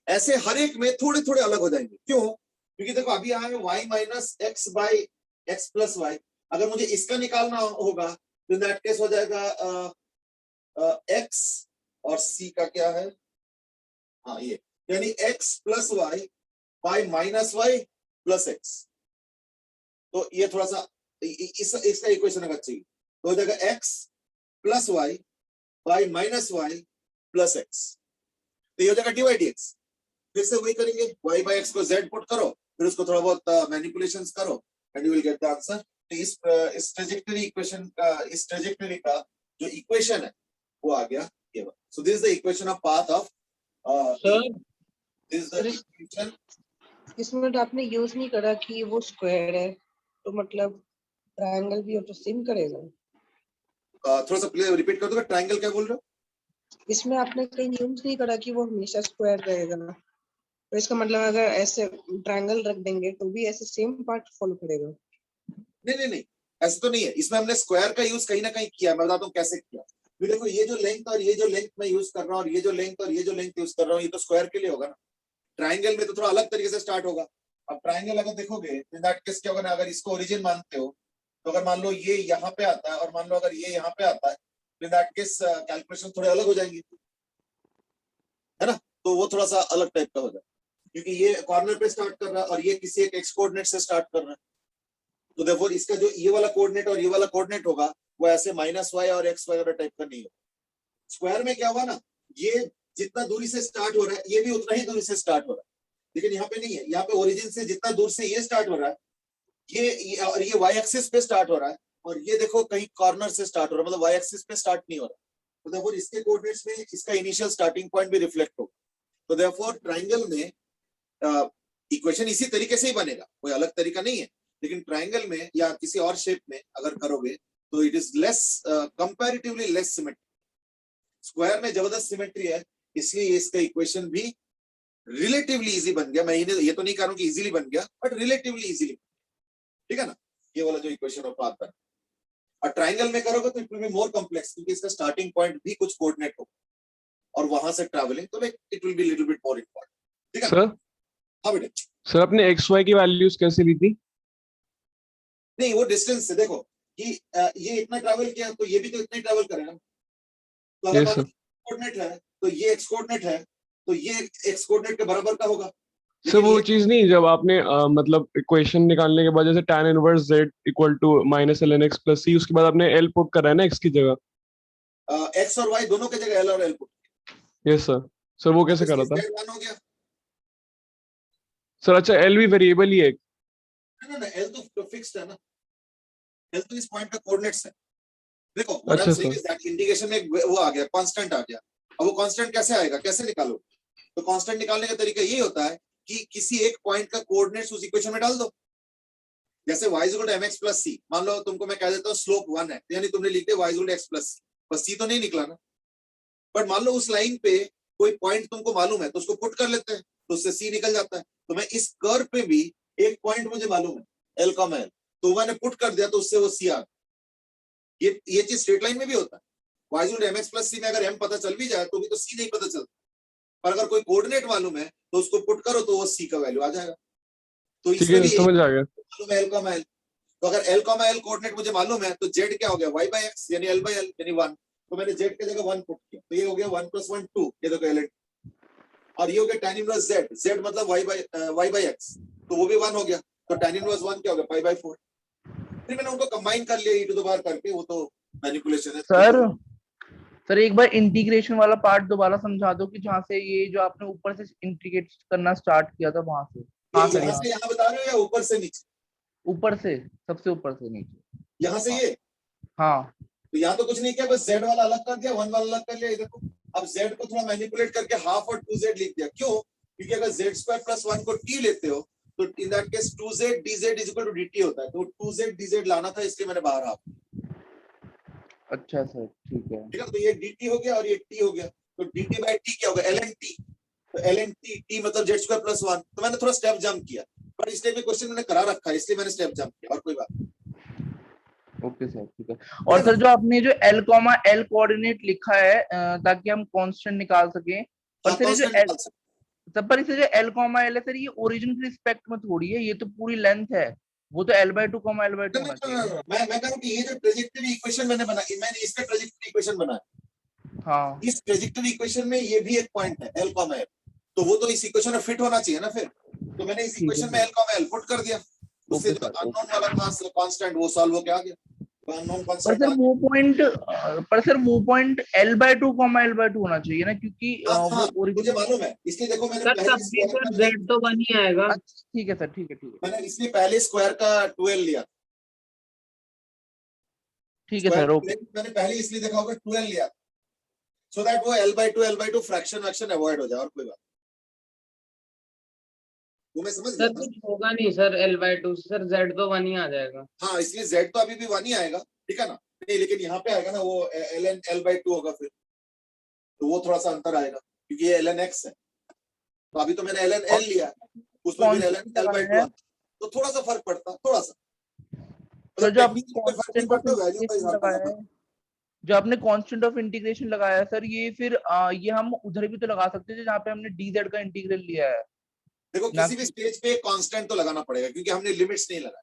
ऐसे हर एक में थोड़े थोड़े अलग हो जाएंगे, क्यों, क्योंकि देखो अभी आया है y minus X by X plus Y, अगर मुझे इसका निकालना होगा तो इन दैट केस हो जाएगा x और c का क्या है, हाँ ये, यानी x plus y by minus y plus x, तो ये थोड़ा सा इसका इक्वेशन अगर चाहिए तो हो जाएगा x plus y by minus y plus x, तो ये हो जाएगा dy dx, फिर से वही करेंगे, y बाई एक्स को z पुट करो, फिर उसको थोड़ा बहुत मैनिपुलेशंस करो and you will get the answer. तो इस ट्रेजेक्टरी इक्वेशन का, इस ट्रेजेक्टरी का जो इक्वेशन है वो आ गया ये वाला। So this is the equation of path of, sir this is the equation, इसमें तो आपने यूज नहीं करा कि वो स्क्वायर है, तो मतलब ट्रायंगल भी तो सेम करेगा। थोड़ा सा प्लीज रिपीट कर दो, ट्रायंगल क्या बोल रहे हो, इसमें आपने कहीं यूज नहीं करा कि वो हमेशा स्क्वायर रहेगा, तो इसका मतलब अगर ऐसे ट्रायंगल रख देंगे तो भी ऐसे सेम पार्ट फॉलो करेगा। नहीं ऐसा तो नहीं है, इसमें हमने स्क्वायर का यूज कहीं ना कहीं किया, मैं बताता हूँ कैसे किया। देखो ये जो लेंथ और ये जो लेंथ मैं यूज कर रहा हूँ और ये जो लेंथ और ये जो लेंथ यूज कर रहा हूँ, ये तो स्क्वायर के लिए होगा ना, ट्रायंगल में तो थोड़ा अलग तरीके से स्टार्ट होगा। अब ट्रायंगल अगर देखोगे इन दैट केस क्या होगा ना, अगर इसको ओरिजिन मानते हो तो अगर मान लो ये यहाँ पे आता है और मान लो अगर ये यहाँ पे आता है, इन दैट केस कैलकुलेशन थोड़े अलग हो जाएंगे, है ना, तो वो थोड़ा सा अलग टाइप का हो जाए, क्योंकि ये कॉर्नर पे स्टार्ट कर रहा है और ये किसी एक एक्स कोऑर्डिनेट से स्टार्ट कर रहा है, तो देयरफॉर इसका जो ये वाला कोऑर्डिनेट और ये वाला कोऑर्डिनेट होगा वो ऐसे माइनस वाई और एक्स वाई वाला टाइप का नहीं होगा। स्क्वायर में क्या हुआ ना, ये जितना दूरी से स्टार्ट हो रहा है ये भी उतना ही दूरी से स्टार्ट हो रहा है, लेकिन यहाँ पे नहीं है, यहाँ पे ओरिजिन से जितना दूर से ये स्टार्ट हो रहा है ये और ये वाई एक्सिस पे स्टार्ट हो रहा है, और ये देखो कहीं कॉर्नर से स्टार्ट हो रहा है, मतलब वाई एक्सिस पे स्टार्ट नहीं हो रहा, तो देयरफॉर इसके कोऑर्डिनेट्स में इसका इनिशियल स्टार्टिंग पॉइंट भी रिफ्लेक्ट होगा। तो देयरफॉर ट्राइंगल में इक्वेशन इसी तरीके से ही बनेगा, कोई अलग तरीका नहीं है, लेकिन ट्राइंगल में या किसी और शेप में अगर करोगे तो it is less comparatively less symmetry. Square में जबरदस्त सिमेट्री है, इसलिए इसका इक्वेशन भी रिलेटिवली इजी बन गया। मैं ये तो नहीं कह रहा हूं कि इजीली बन गया, बट रिलेटिवली इजीली, ठीक है ना, ये वाला जो इक्वेशन ऑफ पाथ है। और ट्राइंगल में करोगे तो it will be more complex, क्योंकि इसका स्टार्टिंग पॉइंट भी कुछ कोऑर्डिनेट होगा और वहां से ट्रैवलिंग, तो like it will be little bit more important, ठीक है। सर हाँ बेटा, सर आपने एक्स वाई की वैल्यूज कैसे ली थी? नहीं वो डिस्टेंस से देखो कि ये इतना ट्रैवल किया तो ये भी तो इतना ही ट्रैवल करेगा। तो अगर Yes, sir. कोऑर्डिनेट है तो ये एक्स कोऑर्डिनेट है, तो ये एक्स कोऑर्डिनेट के बराबर का होगा। सर वो चीज नहीं, जब आपने मतलब इक्वेशन निकालने के बाद जैसे tan inverse z equal to minus ln x plus c, उसके बाद आपने l पुट करा है ना x की जगह। एक्स और वाई दोनों के जगह एल और L put, yes sir. Sir वो कैसे करा था? Z1 हो गया। सर अच्छा l भी वेरिएबल ही है? ना एल तो फिक्स्ड है ना, एल तो इस पॉइंट का कोऑर्डिनेट्स है। देखो अच्छा, इंडिकेशन में एक वो आ गया, कांस्टेंट आ गया। अब वो कांस्टेंट कैसे आएगा, कैसे निकालो? तो कांस्टेंट निकालने का तरीका ये होता है कि किसी एक पॉइंट का कोऑर्डिनेट्स उस इक्वेशन में डाल दो। जैसे y is equal to mx plus c, मान लो तुमको मैं कह देता हूँ स्लोप 1 है, यानी तुमने लिख दिया y is equal to x plus c, बस c तो नहीं निकला ना। बट मान लो उस लाइन पे कोई पॉइंट तुमको मालूम है, तो उसको पुट कर लेते हैं, तो उससे c निकल जाता है। तो मैं इस कर्व पे भी एक पॉइंट मुझे मालूम है l, तो मैंने पुट कर दिया, तो उससे वो c आ गया। ये चीज स्ट्रेट लाइन में भी होता है। y is equal to mx plus c में अगर m पता चल भी जाए तो भी तो c नहीं पता चलता, पर अगर कोई कोऑर्डिनेट मालूम है तो उसको पुट करो तो वो c का वैल्यू आ जाएगा। तो ठीक इसमें है, भी समझ आ गया। मालूम है l, तो अगर l, कोऑर्डिनेट मुझे मालूम है तो z क्या हो गया, y by x यानी l by l यानी 1, तो मैंने z के जगह 1 पुट किया, तो ये हो गया 1 + 1 2, ये देखो ln, और ये हो गया tan इनवर्स z मतलब y by x, तो वो भी 1 हो गया, तो tan इनवर्स 1 क्या हो गया, पाई बाय 4। फिर मैंने उनको कंबाइन कर लिया e टू द पावर करके, वो तो मैनिपुलेशन है। सर एक बार इंटीग्रेशन वाला पार्ट दोबारा समझा दो कि जहाँ से ये जो आपने ऊपर से इंटीग्रेट करना स्टार्ट किया था वहां से। हाँ सर, यहाँ से यहाँ बता रहे हो या ऊपर से नीचे? ऊपर से, सबसे ऊपर से नीचे। यहाँ से ये, हाँ तो यहाँ तो कुछ नहीं किया, बस z वाला अलग कर दिया, 1 वाला अलग कर लिया। इधर को अब z को थोड़ा मैनिपुलेट करके हाफ और 2z लिख दिया। क्यों? क्योंकि अगर z² + 1 को t लेते हो तो in that case 2z dz = dt होता है, तो 2z dz लाना था, इसलिए मैंने बाहर हाफ। अच्छा सर, ठीक है। ठीक है, तो ये dt हो गया और ये t हो गया, तो dt by t क्या होगा, ln t, तो ln t मतलब z² + 1। तो मैंने थोड़ा स्टेप जंप किया, पर इसलिए भी क्वेश्चन मैंने करा रखा है, इसलिए मैंने स्टेप जंप किया, और कोई बात नहीं। ओके सर, ठीक है। और सर जो आपने जो l, l कोऑर्डिनेट लिखा है ताकि हम कांस्टेंट निकाल सकें, पर सर ये जो l, पर इसे जो l, l है सर, ये ओरिजिन के रिस्पेक्ट में थोड़ी है, ये तो पूरी लेंथ है, वो तो l/2, l/2 होना चाहिए। मैं कह रहा हूं कि ये जो ट्रेजेक्टरी इक्वेशन मैंने बनाई, मैंने इसका ट्रेजेक्टरी इक्वेशन बनाया। हाँ, इस ट्रेजेक्टरी इक्वेशन में ये भी एक पॉइंट है l, l, तो वो तो इस इक्वेशन में फिट होना चाहिए ना फिर। तो मैंने इस इक्वेशन में l, l पुट कर दिया, उससे जो अननोन वाला था कांस्टेंट वो सॉल्व होके आ गया, तो अननोन पर कांस्टेंट सर वो पॉइंट l/2, l/2 होना चाहिए ना, क्योंकि वो मुझे ओरिजिन। मालूम है, इसलिए देखो मैंने सर पहले तब भी स्क्वायर सर का z तो 1 ही आएगा। अच्छा ठीक है सर, ठीक है, ठीक है, मैंने इसलिए पहले स्क्वायर का 12 लिया, ठीक है स्क्वायर सर, ओके। मैंने पहले इसलिए देखा होगा 12 लिया, सो दैट वो l/2 फ्रैक्शन वैक्शन अवॉइड हो जाए, और कोई बात वो मैं समझ सर गया था। कुछ होगा नहीं सर l/2, सर z तो 1 ही आ जाएगा। हाँ, इसलिए z तो अभी भी 1 ही आएगा, ठीक है ना, नहीं लेकिन यहाँ पे आएगा ना वो ln l/2 होगा फिर, तो वो थोड़ा सा अंतर आएगा, क्योंकि ये ln x है, तो अभी तो मैंने ln l लिया, उसमें भी ln l/2 तो थोड़ा सा फर्क पड़ता, थोड़ा सा, तो जो आपने टेक्निकली फर्क नहीं कांस्टेंट ऑफ पड़ता, वैल्यू वाइज इंटीग्रेशन लगाया है, जो आपने कांस्टेंट ऑफ इंटीग्रेशन लगाया है सर, ये फिर ये हम उधर भी तो लगा सकते थे जहाँ पे हमने dz का इंटीग्रल लिया है देखो ना। किसी भी स्टेज पे कांस्टेंट तो लगाना पड़ेगा, क्योंकि हमने लिमिट्स नहीं लगाए,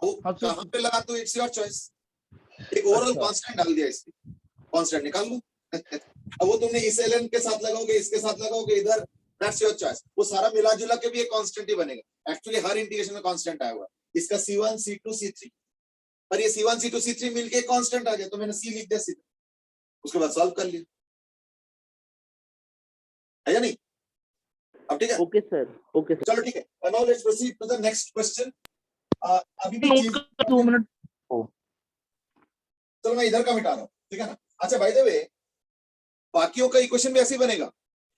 वो हाँ, तो कहाँ पे लगा तो इट्स योर चॉइस, एक ओवरऑल अच्छा। कांस्टेंट डाल दिया, इसलिए कांस्टेंट निकाल लो। अब वो तुमने इस ln के साथ लगाओगे, इसके साथ लगाओगे, इधर दैट्स योर चॉइस, वो सारा मिला जुला के भी एक कांस्टेंट ही बनेगा। एक्चुअली हर इंटीग्रेशन में कांस्टेंट आया हुआ है, इसका c1 c2 c3, पर ये c1 c2 c3 मिलके एक कांस्टेंट आ गया, तो मैंने c लिख दिया सीधा, उसके बाद सॉल्व कर लिया, है या नहीं? अब ठीक है, ओके सर, ओके सर। चलो ठीक है, now let's proceed to the next question. अभी भी नोट चीज कर 2 मिनट। चलो मैं इधर का मिटा रहा हूँ, ठीक है ना। अच्छा बाय द वे, बाकियों का इक्वेशन भी ऐसे ही बनेगा,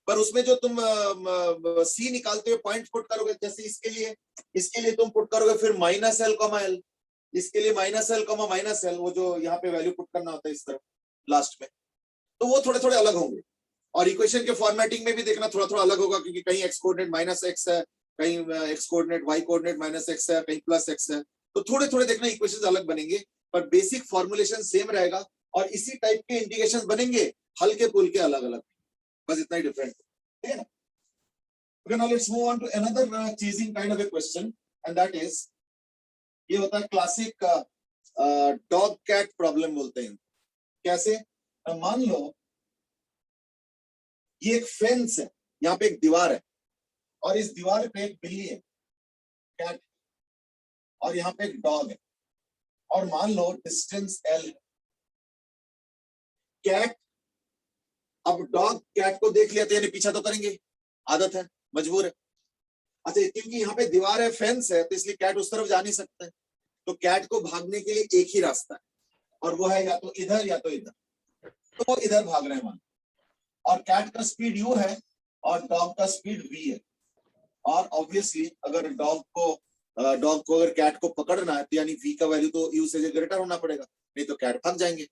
पर उसमें जो तुम सी निकालते हुए पॉइंट पुट करोगे, जैसे इसके लिए तुम पुट करोगे फिर माइनस एल कॉमा एल, इसके लिए minus L comma minus L, वो जो यहाँ पे वैल्यू पुट करना होता है इस तरफ लास्ट में, तो वो थोड़े थोड़े अलग होंगे। और इक्वेशन के फॉर्मेटिंग में भी देखना थोड़ा थोड़ा अलग होगा, क्योंकि कहीं एक्स कोऑर्डिनेट माइनस एक्स है, कहीं x coordinate y coordinate minus x है, कहीं प्लस एक्स है, तो थोड़े थोड़े देखना इक्वेशन अलग बनेंगे, पर बेसिक फॉर्मुलेशन सेम रहेगा और इसी टाइप के इंटीग्रेशन बनेंगे, हल्के पुल के अलग अलग, बस इतना ही डिफरेंट, ठीक है ना। Okay, now let's move on to another teasing kind of a question, and that is, ये होता है क्लासिक डॉग कैट प्रॉब्लम बोलते हैं। कैसे? मान लो ये एक फेंस है, यहाँ पे एक दीवार है और इस दीवार पे एक बिल्ली है, कैट, और यहाँ पे एक डॉग है, और मान लो डिस्टेंस एल है। कैट, अब डॉग कैट को देख लिया तो यानी पीछा तो करेंगे, आदत है, मजबूर है। अच्छा, क्योंकि यहाँ पे दीवार है, फेंस है, तो इसलिए कैट उस तरफ जा नहीं सकता है, तो कैट को भागने के लिए एक ही रास्ता है, और वो है या तो इधर या तो इधर, तो वो इधर भाग रहे हैं मान, और कैट का स्पीड u है और डॉग का स्पीड v है, और ऑब्वियसली अगर डॉग को अगर कैट को पकड़ना है तो यानी v का वैल्यू तो u से ग्रेटर होना पड़ेगा, नहीं तो कैट भाग जाएंगे।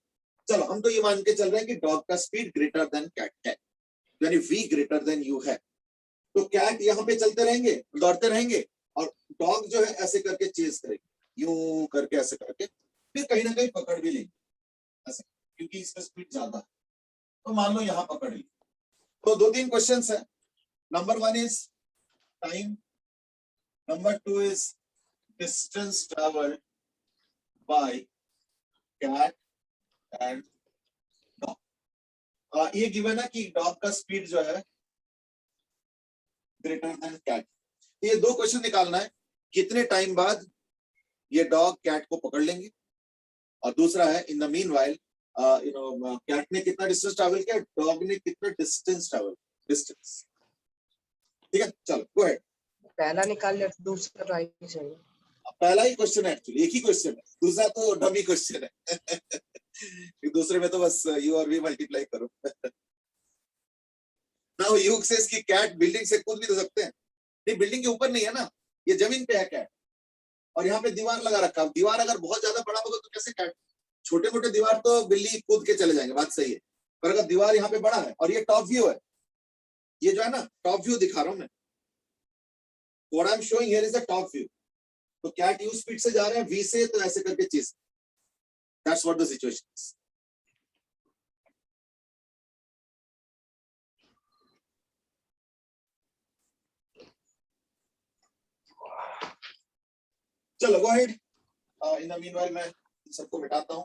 चलो हम तो ये मान के चल रहे हैं कि डॉग का स्पीड ग्रेटर देन कैट है, यानी v ग्रेटर देन u है, तो कैट यहाँ पे चलते रहेंगे, दौड़ते रहेंगे, और डॉग जो है ऐसे करके चेज करेंगे, यूं करके ऐसे करके, फिर कहीं ना कहीं पकड़ भी लेंगे ऐसे, क्योंकि इसका स्पीड ज्यादा है, तो मान लो यहाँ पकड़ ली। तो 2-3 क्वेश्चंस है। Number 1 is time, number 2 is distance travelled by cat and dog. ये गिवन है कि डॉग का स्पीड जो है ग्रेटर देन कैट। ये 2 क्वेश्चन निकालना है, कितने टाइम बाद ये डॉग कैट को पकड़ लेंगे, और दूसरा है इन द मीनवाइल कैट ने कितना डिस्टेंस ट्रैवल किया, डॉग ने कितना डिस्टेंस ट्रैवल, डिस्टेंस, ठीक है। चलो गो अहेड। पहला निकाल लिया तो दूसरा तो आ ही जाएगा। पहला ही क्वेश्चन है, एक्चुअली एक ही क्वेश्चन है, दूसरा तो डमी क्वेश्चन है दूसरे में तो बस यू और वी मल्टीप्लाई करो नाउ यू सेज कि कैट बिल्डिंग से कूद भी तो सकते हैं, नहीं बिल्डिंग के ऊपर नहीं है ना, ये जमीन पे है कैट, और यहाँ पे दीवार लगा रखा, दीवार अगर बहुत ज्यादा बड़ा होगा तो कैसे कैट, छोटे मोटे दीवार तो बिल्ली कूद के चले जाएंगे, बात सही है, पर अगर दीवार यहाँ पे बड़ा है और ये टॉप व्यू है, ये जो है ना टॉप व्यू दिखा रहा हूं मैं, what I am showing here is the top view, तो कैट यू स्पीड से जा रहे हैं वी से, तो ऐसे करके चीज, that's what the situation is. चलो go ahead. In the meanwhile मैं सबको मिटाता हूं।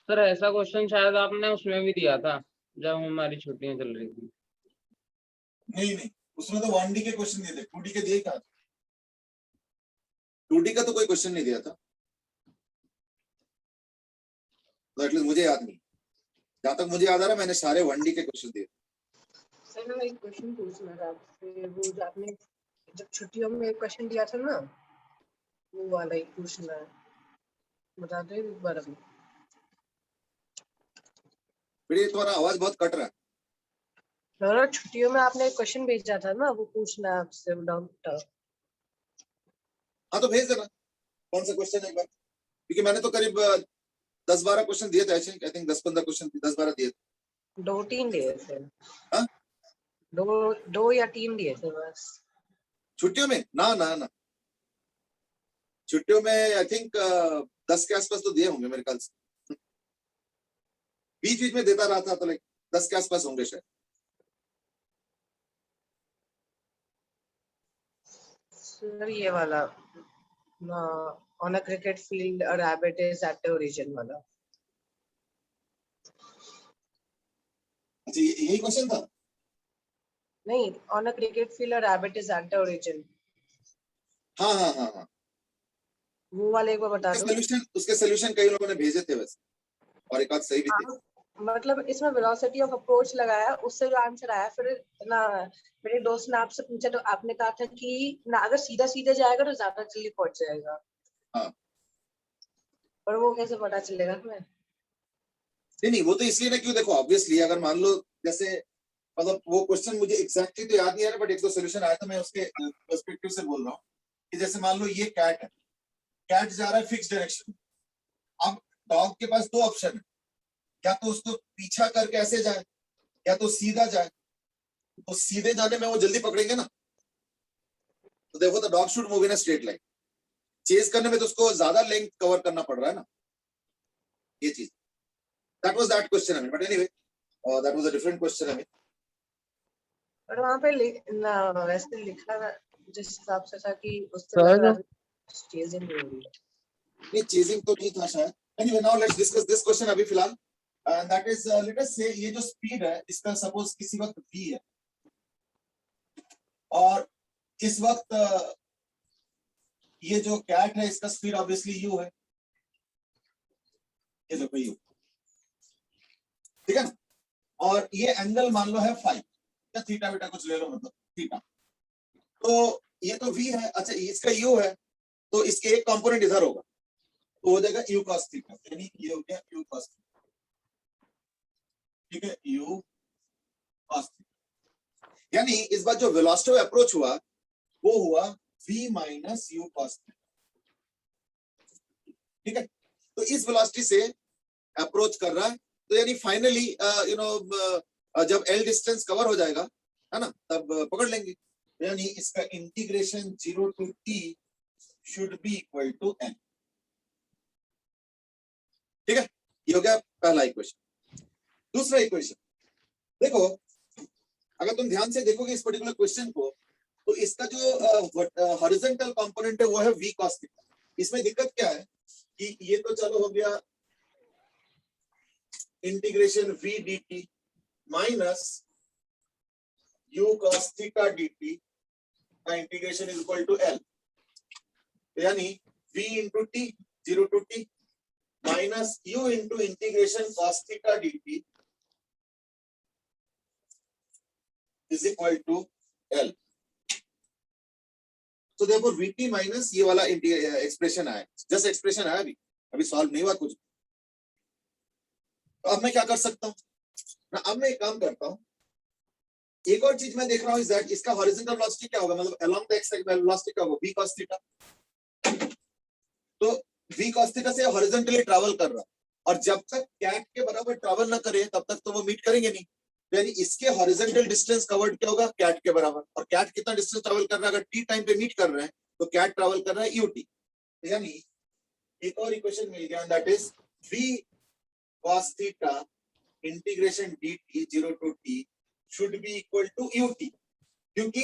सर ऐसा क्वेश्चन शायद आपने उसमें भी दिया था जब हमारी छुट्टियां चल रही थी। नहीं, उसमें तो 1D के क्वेश्चन दिए थे, 2D के दिए कहाँ? 2D का तो कोई क्वेश्चन नहीं दिया था, तो एटलीस्ट मुझे याद नहीं, जहां तक मुझे याद आ रहा है मैंने सारे 1D के क्वेश्चन दिए। सर मैं एक क्वेश्चन पूछना था आपसे, वो जो आपने जब छुट्टियों में एक क्वेश्चन दिया था ना, वो वाला ही पूछना है, बता दो एक बार अभी। बेटे तुम्हारा आवाज बहुत कट रहा है। ना छुट्टियों में आपने एक क्वेश्चन भेजा था ना, वो पूछना है आपसे डॉक्टर। हाँ तो भेज देना, कौन सा क्वेश्चन है एक बार, क्योंकि मैंने तो करीब 10-12 क्वेश्चन दिए थे, आई थिंक 10-15 क्वेश्चन 10-12 दिए थे। 2-3 दिए थे। हाँ? 2 या 3 दिए थे बस छुट्टियों में, ना छुट्टियों में आई थिंक 10 के आसपास तो दिए होंगे मेरे ख्याल से, बीच में देता रहा था, तो लाइक 10 के आसपास होंगे शायद। सर ये वाला ना, on a cricket field a rabbit is at the origin वाला। अच्छा यही क्वेश्चन था? नहीं, on a cricket field a rabbit is at the origin. हाँ, वो वाले एक बार बता दो। उसके सोल्यूशन कई लोगों ने भेजे थे वैसे, और एक आध सही भी थे। हाँ, मतलब इसमें वेलोसिटी ऑफ अप्रोच लगाया, उससे जो आंसर आया, फिर ना मेरे दोस्त ने आपसे पूछा तो आपने कहा था कि ना अगर सीधा सीधे जाएगा तो ज्यादा जल्दी पहुंच जाएगा। हाँ। पर वो कैसे पता चलेगा हमें? नहीं, वो तो इसलिए ना, क्यों, देखो ऑब्वियसली अगर मान लो जैसे, मतलब वो क्वेश्चन मुझे एग्जैक्टली तो याद नहीं आ रहा, बट एक दो सोल्यूशन आया था, मैं उसके पर्सपेक्टिव से बोल रहा हूँ कि जैसे मान लो ये कैट है, कैट जा रहा है फिक्स डायरेक्शन। अब डॉग के पास दो ऑप्शन है, या तो उसको पीछा करके ऐसे जाए, या तो सीधा जाए। तो सीधे जाने में वो जल्दी पकड़ेंगे ना, तो देखो the dog should move in a straight line. Chase करने में तो उसको ज्यादा लेंथ कवर करना पड़ रहा है ना, ये चीज। That was that question, I mean, but anyway that was a different question, I mean. पर वहां पे ना वैसे लिखा था जिस हिसाब से था कि उससे सर, लग रहा था चेजिंग हो रही है। ये चेजिंग तो नहीं था शायद। Anyway, now let's discuss this question अभी फिलहाल, and that is, let us से ये जो स्पीड है इसका सपोज किसी वक्त v है, और इस वक्त ये जो कैट है इसका स्पीड ऑब्वियसली u है, ये देखो u, ठीक है ना, और ये एंगल मान लो है फाइव या थीटा बीटा कुछ ले लो, मतलब थीटा। तो ये तो v है, अच्छा इसका u है, तो इसके एक कंपोनेंट इधर होगा, तो हो जाएगा u cos थीटा, यानी ये हो गया u cos थीटा, ठीक है, u cos थीटा। यानी इस बार जो वेलोसिटी ऑफ अप्रोच हुआ वो हुआ v minus u cos theta, ठीक है। तो इस वेलोसिटी से अप्रोच कर रहा है, तो यानी फाइनली जब l डिस्टेंस कवर हो जाएगा, है ना, तब पकड़ लेंगे। यानी इसका integration 0 to t should be equal to n, ठीक है। ये हो गया पहला इक्वेशन। दूसरा इक्वेशन देखो, अगर तुम ध्यान से देखोगे इस पर्टिकुलर क्वेश्चन को, तो इसका जो हॉरिजॉन्टल कंपोनेंट है वो है v cos थीटा। इसमें दिक्कत क्या है कि ये तो चलो हो गया integration v dt minus u cos theta dt का integration is equal to l, यानी v into t 0 to t minus u into integration cos theta dt is equal to l। तो देखो vt माइनस ये वाला expression आया, just expression आया, अभी solve नहीं हुआ कुछ। तो अब मैं क्या कर सकता हूँ ना, अब मैं एक काम करता हूँ, एक और चीज मैं देख रहा हूँ, इज दैट इसका हॉरिजॉन्टल वेलोसिटी क्या होगा, मतलब along the x axis velocity क्या होगा, v cos थीटा। तो v cos थीटा से हॉरिजॉन्टली ट्रैवल कर रहा है, और जब तक कैट के बराबर ट्रैवल ना करे तब तक तो वो मीट करेंगे नहीं। यानी इसके हॉरिजॉन्टल डिस्टेंस कवर्ड क्या होगा, कैट के बराबर। और कैट कितना डिस्टेंस ट्रैवल कर रहा है, अगर टी टाइम पे मीट कर रहे हैं तो कैट ट्रैवल कर रहा है ut। यानी एक और इक्वेशन मिल गया, that is v cos theta integration dt 0 to t should be equal to ut, क्योंकि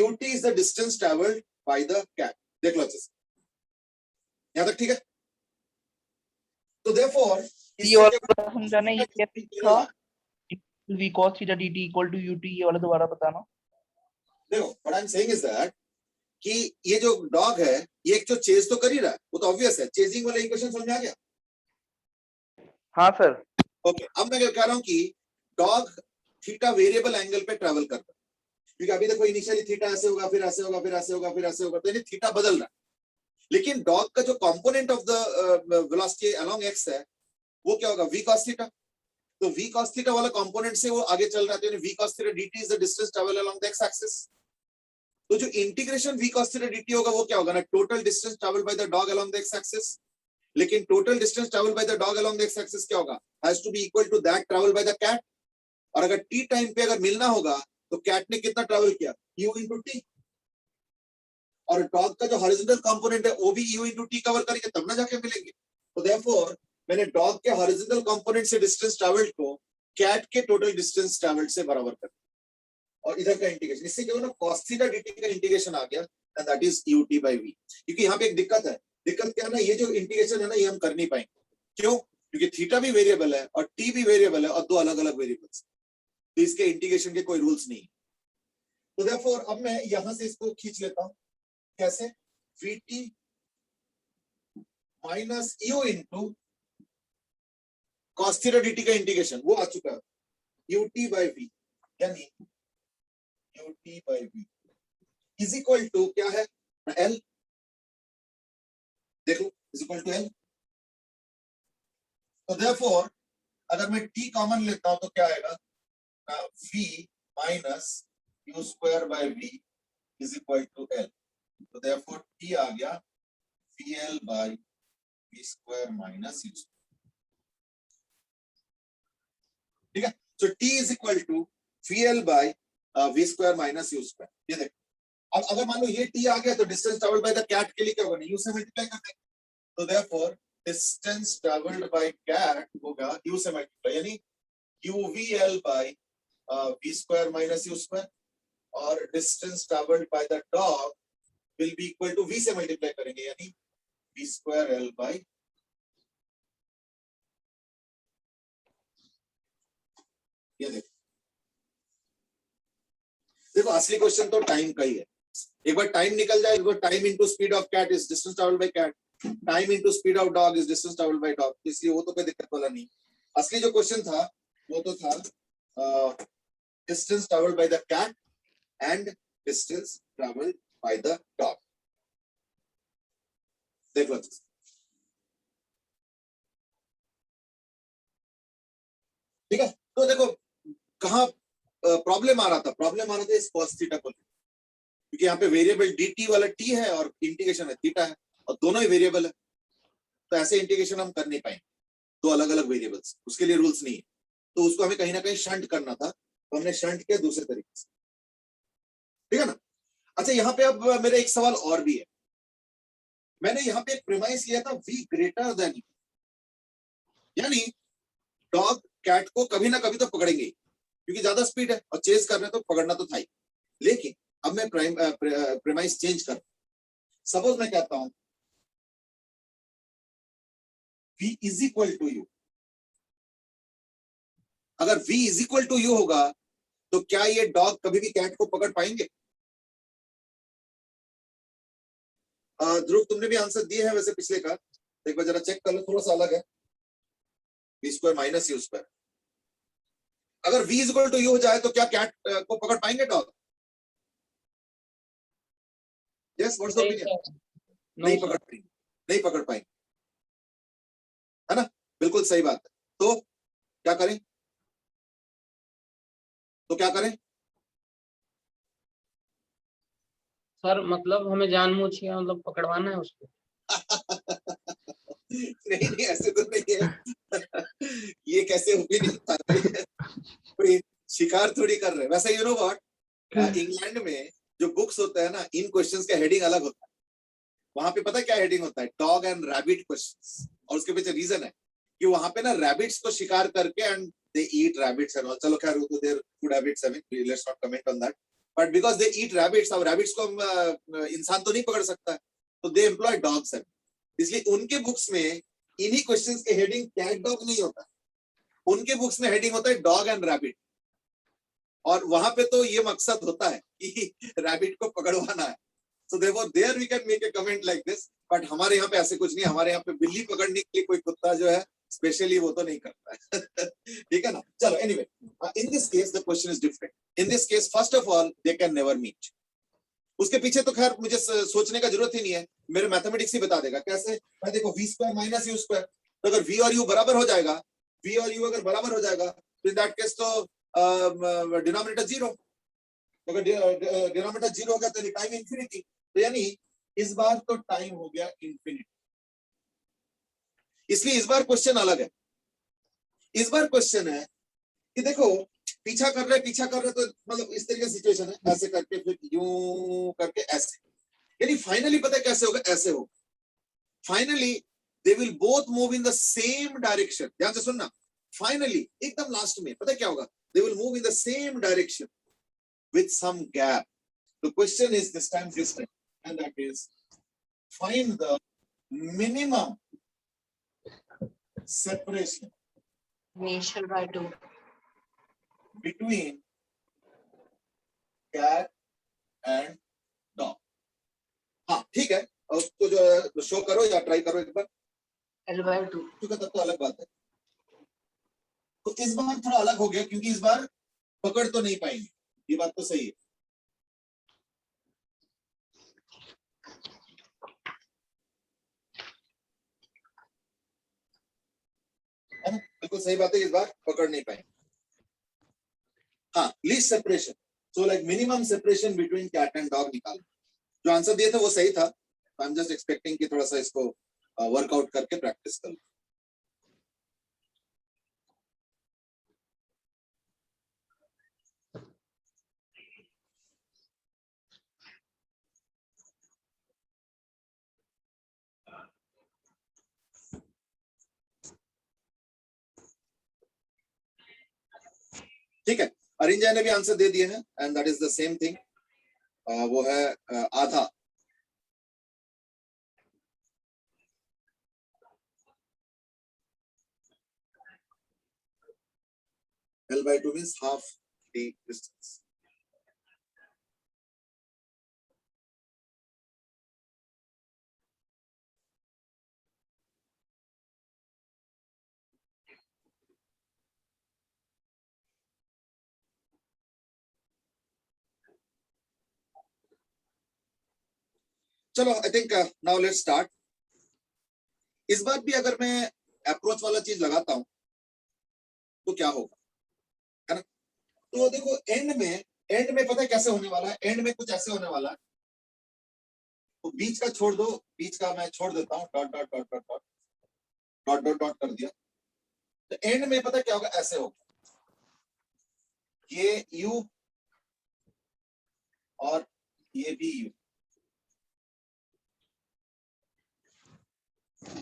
ut is the distance traveled by the cat। देख लो अच्छे से, यहां तक ठीक है। तो therefore ये वाला समझाना, ये कैसे था v cos theta dt equal to ut, ये वाला दोबारा बताना। देखो what I am saying is that कि ये जो डॉग है ये एक जो चेज तो कर ही रहा है, वो तो ऑब्वियस है, चेजिंग वाला इक्वेशन समझ में आ गया। हाँ सर। ओके, अब मैं क्या कह रहा हूं कि डॉग थीटा वेरिएबल एंगल पे ट्रैवल कर रहा है, क्योंकि अभी देखो इनिशियली थीटा ऐसे होगा, फिर ऐसे होगा, फिर ऐसे होगा, फिर ऐसे होगा, तो यानी थीटा बदल रहा है। लेकिन डॉग का जो component of the velocity along x है वो क्या होगा, v cos थीटा। तो v cos थीटा वाला कंपोनेंट से वो आगे चल रहा है, तो v cos theta dt is the distance travel along the x axis. तो जो integration v cos theta dt होगा वो क्या होगा ना, total distance travel by the dog along the x axis. लेकिन total distance travel by the dog along the x axis क्या होगा, has to be equal to that travel by the cat. और अगर t टाइम पे अगर मिलना होगा तो कैट ने कितना ट्रैवल किया, u into t। और डॉग का जो हॉरिजॉन्टल कंपोनेंट है वो भी u into t कवर करेंगे तब ना जाके मिलेंगे। तो देयरफॉर मैंने डॉग के हॉरिजॉन्टल कंपोनेंट से डिस्टेंस ट्रैवल्ड को कैट के टोटल डिस्टेंस ट्रैवल्ड से बराबर कर, और इधर का इंटीग्रेशन, इससे क्या होगा ना, cos थीटा dt का इंटीग्रेशन आ गया, and that is ut by v। क्योंकि यहाँ पे एक दिक्कत है, दिक्कत क्या है ना, ये जो इंटीग्रेशन है ना ये हम कर नहीं पाएंगे। क्यों, क्योंकि थीटा भी वेरिएबल है और t भी वेरिएबल है, और दो अलग अलग वेरिएबल्स, तो इसके इंटीग्रेशन के कोई रूल्स नहीं है। तो देयरफॉर अब मैं यहां से इसको खींच लेता हूं, कैसे, vt minus you into cos theta dt का इंटीग्रेशन वो आ चुका है ut by v, यानी ut by v is equal to क्या है l, देखो इज इक्वल टू l। तो देयरफॉर अगर मैं t कॉमन लेता हूं तो क्या आएगा, v minus u square by v is equal to l। तो देयरफॉर t आ गया vl बाय v स्क्वायर माइनस u। ठीक है, so t is equal to vl बाय v square minus u square. ये देखो, अब अगर मान लो ये t आ गया तो distance travelled by the cat के लिए क्या होगा, u से मल्टीप्लाई करते हैं। तो therefore distance travelled by cat होगा u से मल्टीप्लाई, यानी uvl by v square minus u square, और distance travelled by the dog will be equal to v से मल्टीप्लाई करेंगे, यानी v स्क्वायर l बाय, ये देखो असली क्वेश्चन तो टाइम का ही है। एक बार टाइम निकल जाए, एक बार time into speed of cat is distance travelled by cat, time into speed of dog is distance travelled by dog, इसलिए वो तो कोई दिक्कत वाला नहीं। असली जो क्वेश्चन था वो तो था distance travelled by the cat and distance travelled by the dog. देख लो, ठीक है। तो देखो कहां प्रॉब्लम आ रहा था, प्रॉब्लम आ रहा था इस cos थीटा को, क्योंकि यहाँ पे वेरिएबल dt वाला t है और इंटीग्रेशन है थीटा है, और दोनों ही वेरिएबल है, तो ऐसे इंटीग्रेशन हम कर नहीं पाएंगे दो अलग अलग वेरिएबल्स, उसके लिए रूल्स नहीं है। तो उसको हमें कहीं ना कहीं शंट करना था, तो हमने शंट किया दूसरे तरीके से, ठीक है ना। अच्छा, यहाँ पे अब मेरा एक सवाल और भी है। मैंने यहाँ पे एक प्रीमाइस लिया था v ग्रेटर देन, यानी डॉग कैट को कभी ना कभी तो पकड़ेंगे, क्योंकि ज्यादा स्पीड है और चेज कर रहे हैं तो पकड़ना तो था ही। लेकिन अब मैं प्रीमाइस चेंज कर, सपोज मैं कहता हूं v is equal to u. अगर v is equal to u होगा तो क्या ये डॉग कभी भी कैट को पकड़ पाएंगे? ध्रुव तुमने भी आंसर दिए हैं वैसे पिछले का, एक बार जरा चेक कर लो, थोड़ा सा अलग है, v square minus u square. अगर v is equal to u हो जाए तो क्या कैट को पकड़ पाएंगे dog? Yes, what's the opinion? नहीं पकड़ पाएंगे, नहीं पकड़ पाएंगे, है ना, बिल्कुल सही बात है। तो क्या करें, तो क्या करें? सर मतलब हमें जानबूझ के मतलब पकड़वाना है उसको। नहीं नहीं, ऐसे तो नहीं है। ये कैसे हो भी नहीं पाता है, कोई शिकार थोड़ी कर रहे हैं। वैसे यू नो व्हाट, इंग्लैंड में जो बुक्स होता है ना, इन क्वेश्चंस का हेडिंग अलग होता है। वहां पे पता है क्या हेडिंग होता है, डॉग एंड रैबिट क्वेश्चंस, और उसके पीछे रीजन है कि वहां पे ना रैबिट्स को शिकार करके and they eat rabbits and all. चलो खैर वो तो their food habits, I mean let's not comment on that, but because they eat rabbits, अब रैबिट्स को इंसान तो नहीं पकड़ सकता है, तो दे एम्प्लॉय डॉग्स, इसलिए उनके बुक्स में इन्हीं क्वेश्चंस के हेडिंग कैट डॉग नहीं होता, उनके बुक्स में हेडिंग होता है डॉग एंड रैबिट, और वहां पे तो ये मकसद होता है कि रैबिट को पकड़वाना है। So therefore there we can make a comment like this, but हमारे यहाँ पे ऐसे कुछ नहीं, हमारे यहाँ पे बिल्ली पकड़ने के लिए कोई कुत्ता जो है स्पेशली वो तो नहीं करता है। ठीक है ना। चलो anyway, in this case the question is different. In this case first of all they can never meet. उसके पीछे तो खैर मुझे सोचने का जरूरत ही नहीं है, मेरे मैथमेटिक्स ही बता देगा कैसे। मैं देखो v square minus u square, तो अगर v और u बराबर हो जाएगा, v और u अगर बराबर हो जाएगा तो इन दैट केस तो डिनोमिनेटर जीरो, अगर डिनोमिनेटर जीरो हो गया तो टाइम इंफिनिटी, तो यानी इस बार तो टाइम हो गया इंफिनिटी। इसलिए इस बार क्वेश्चन अलग है। इस बार क्वेश्चन है कि देखो पीछा कर रहे तो मतलब इस तरीके की सिचुएशन है, ऐसे करके फिर यूं करके ऐसे, यानी फाइनली पता है कैसे होगा, ऐसे होगा। Finally they will both move in the same direction. ध्यान से सुनना, फाइनली एकदम लास्ट में पता है क्या होगा, they will move in the same direction with some gap. The question is this time different, and that is find the minimum separation Initial by 2. between cat and dog. हाँ ठीक है, उसको जो शो करो या ट्राई करो एक बार। L/2। क्योंकि तब तो अलग बात है। तो इस बार थोड़ा अलग हो गया क्योंकि इस बार पकड़ तो नहीं पाएंगे, ये बात तो सही है। है ना, बिल्कुल सही बात है, इस बार पकड़ नहीं पाएंगे। हाँ, least separation, so like minimum separation between cat and dog निकाल। जो आंसर दिया था वो सही था, आई एम जस्ट एक्सपेक्टिंग कि थोड़ा सा इसको वर्कआउट करके प्रैक्टिस कर लो। ठीक है, अरिंजा ने भी आंसर दे दिए हैं and that is the same thing, वो है आधा। L/2 means half the distance. चलो, I think now let's start. इस बार भी अगर मैं अप्रोच वाला चीज लगाता हूं तो क्या होगा, है ना? तो देखो एंड में पता है कैसे होने वाला है, एंड में कुछ ऐसे होने वाला है। तो बीच का छोड़ दो, बीच का मैं छोड़ देता हूँ, dot dot dot dot dot dot dot dot कर दिया। तो एंड में पता क्या होगा, ऐसे होगा, ये यू और ये भी यू।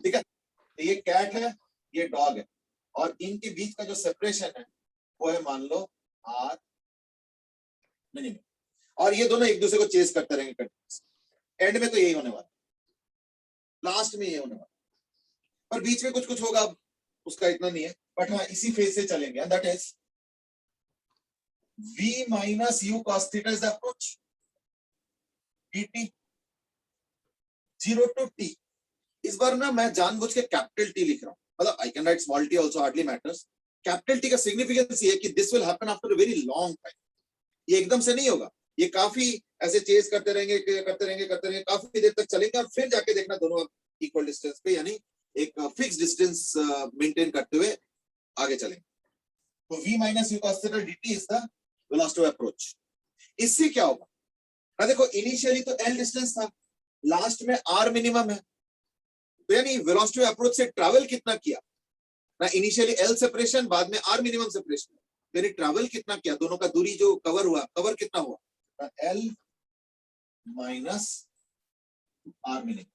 ठीक है, ये कैट है, ये डॉग है, और इनके बीच का जो सेपरेशन है वो है मान लो आर मिनिमम, और ये दोनों एक दूसरे को चेस करते रहेंगे कंटिन्यूअस। एंड में तो यही होने वाला, लास्ट में ये होने वाला, पर बीच में कुछ कुछ होगा, उसका इतना नहीं है, बट हाँ इसी फेज से चलेंगे, and that is v minus u cos theta is the approach, dt 0 to t। इस बार ना मैं जानबूझ के कैपिटल टी लिख रहा हूं, मतलब I can write small T also, hardly matters. Capital T का सिग्निफिकेंस ये है कि this will happen after a very long time, ये एकदम से नहीं होगा, ये काफी ऐसे चेस करते रहेंगे काफी देर तक चलेंगे, और फिर जाके देखना दोनों इक्वल डिस्टेंस पे, यानी एक फिक्स डिस्टेंस मेंटेन करते हुए आगे चलेंगे। तो v minus u cos theta dt is the velocity of approach। इससे क्या होगा ना, देखो इनिशियली तो l डिस्टेंस था, लास्ट में r मिनिमम है, तो यानी वेलोसिटी ऑफ अप्रोच से ट्रैवल कितना किया ना, इनिशियली l सेपरेशन, बाद में r मिनिमम सेपरेशन, यानी ट्रैवल कितना किया, दोनों का दूरी जो कवर हुआ, कवर कितना हुआ, l माइनस r मिनिमम।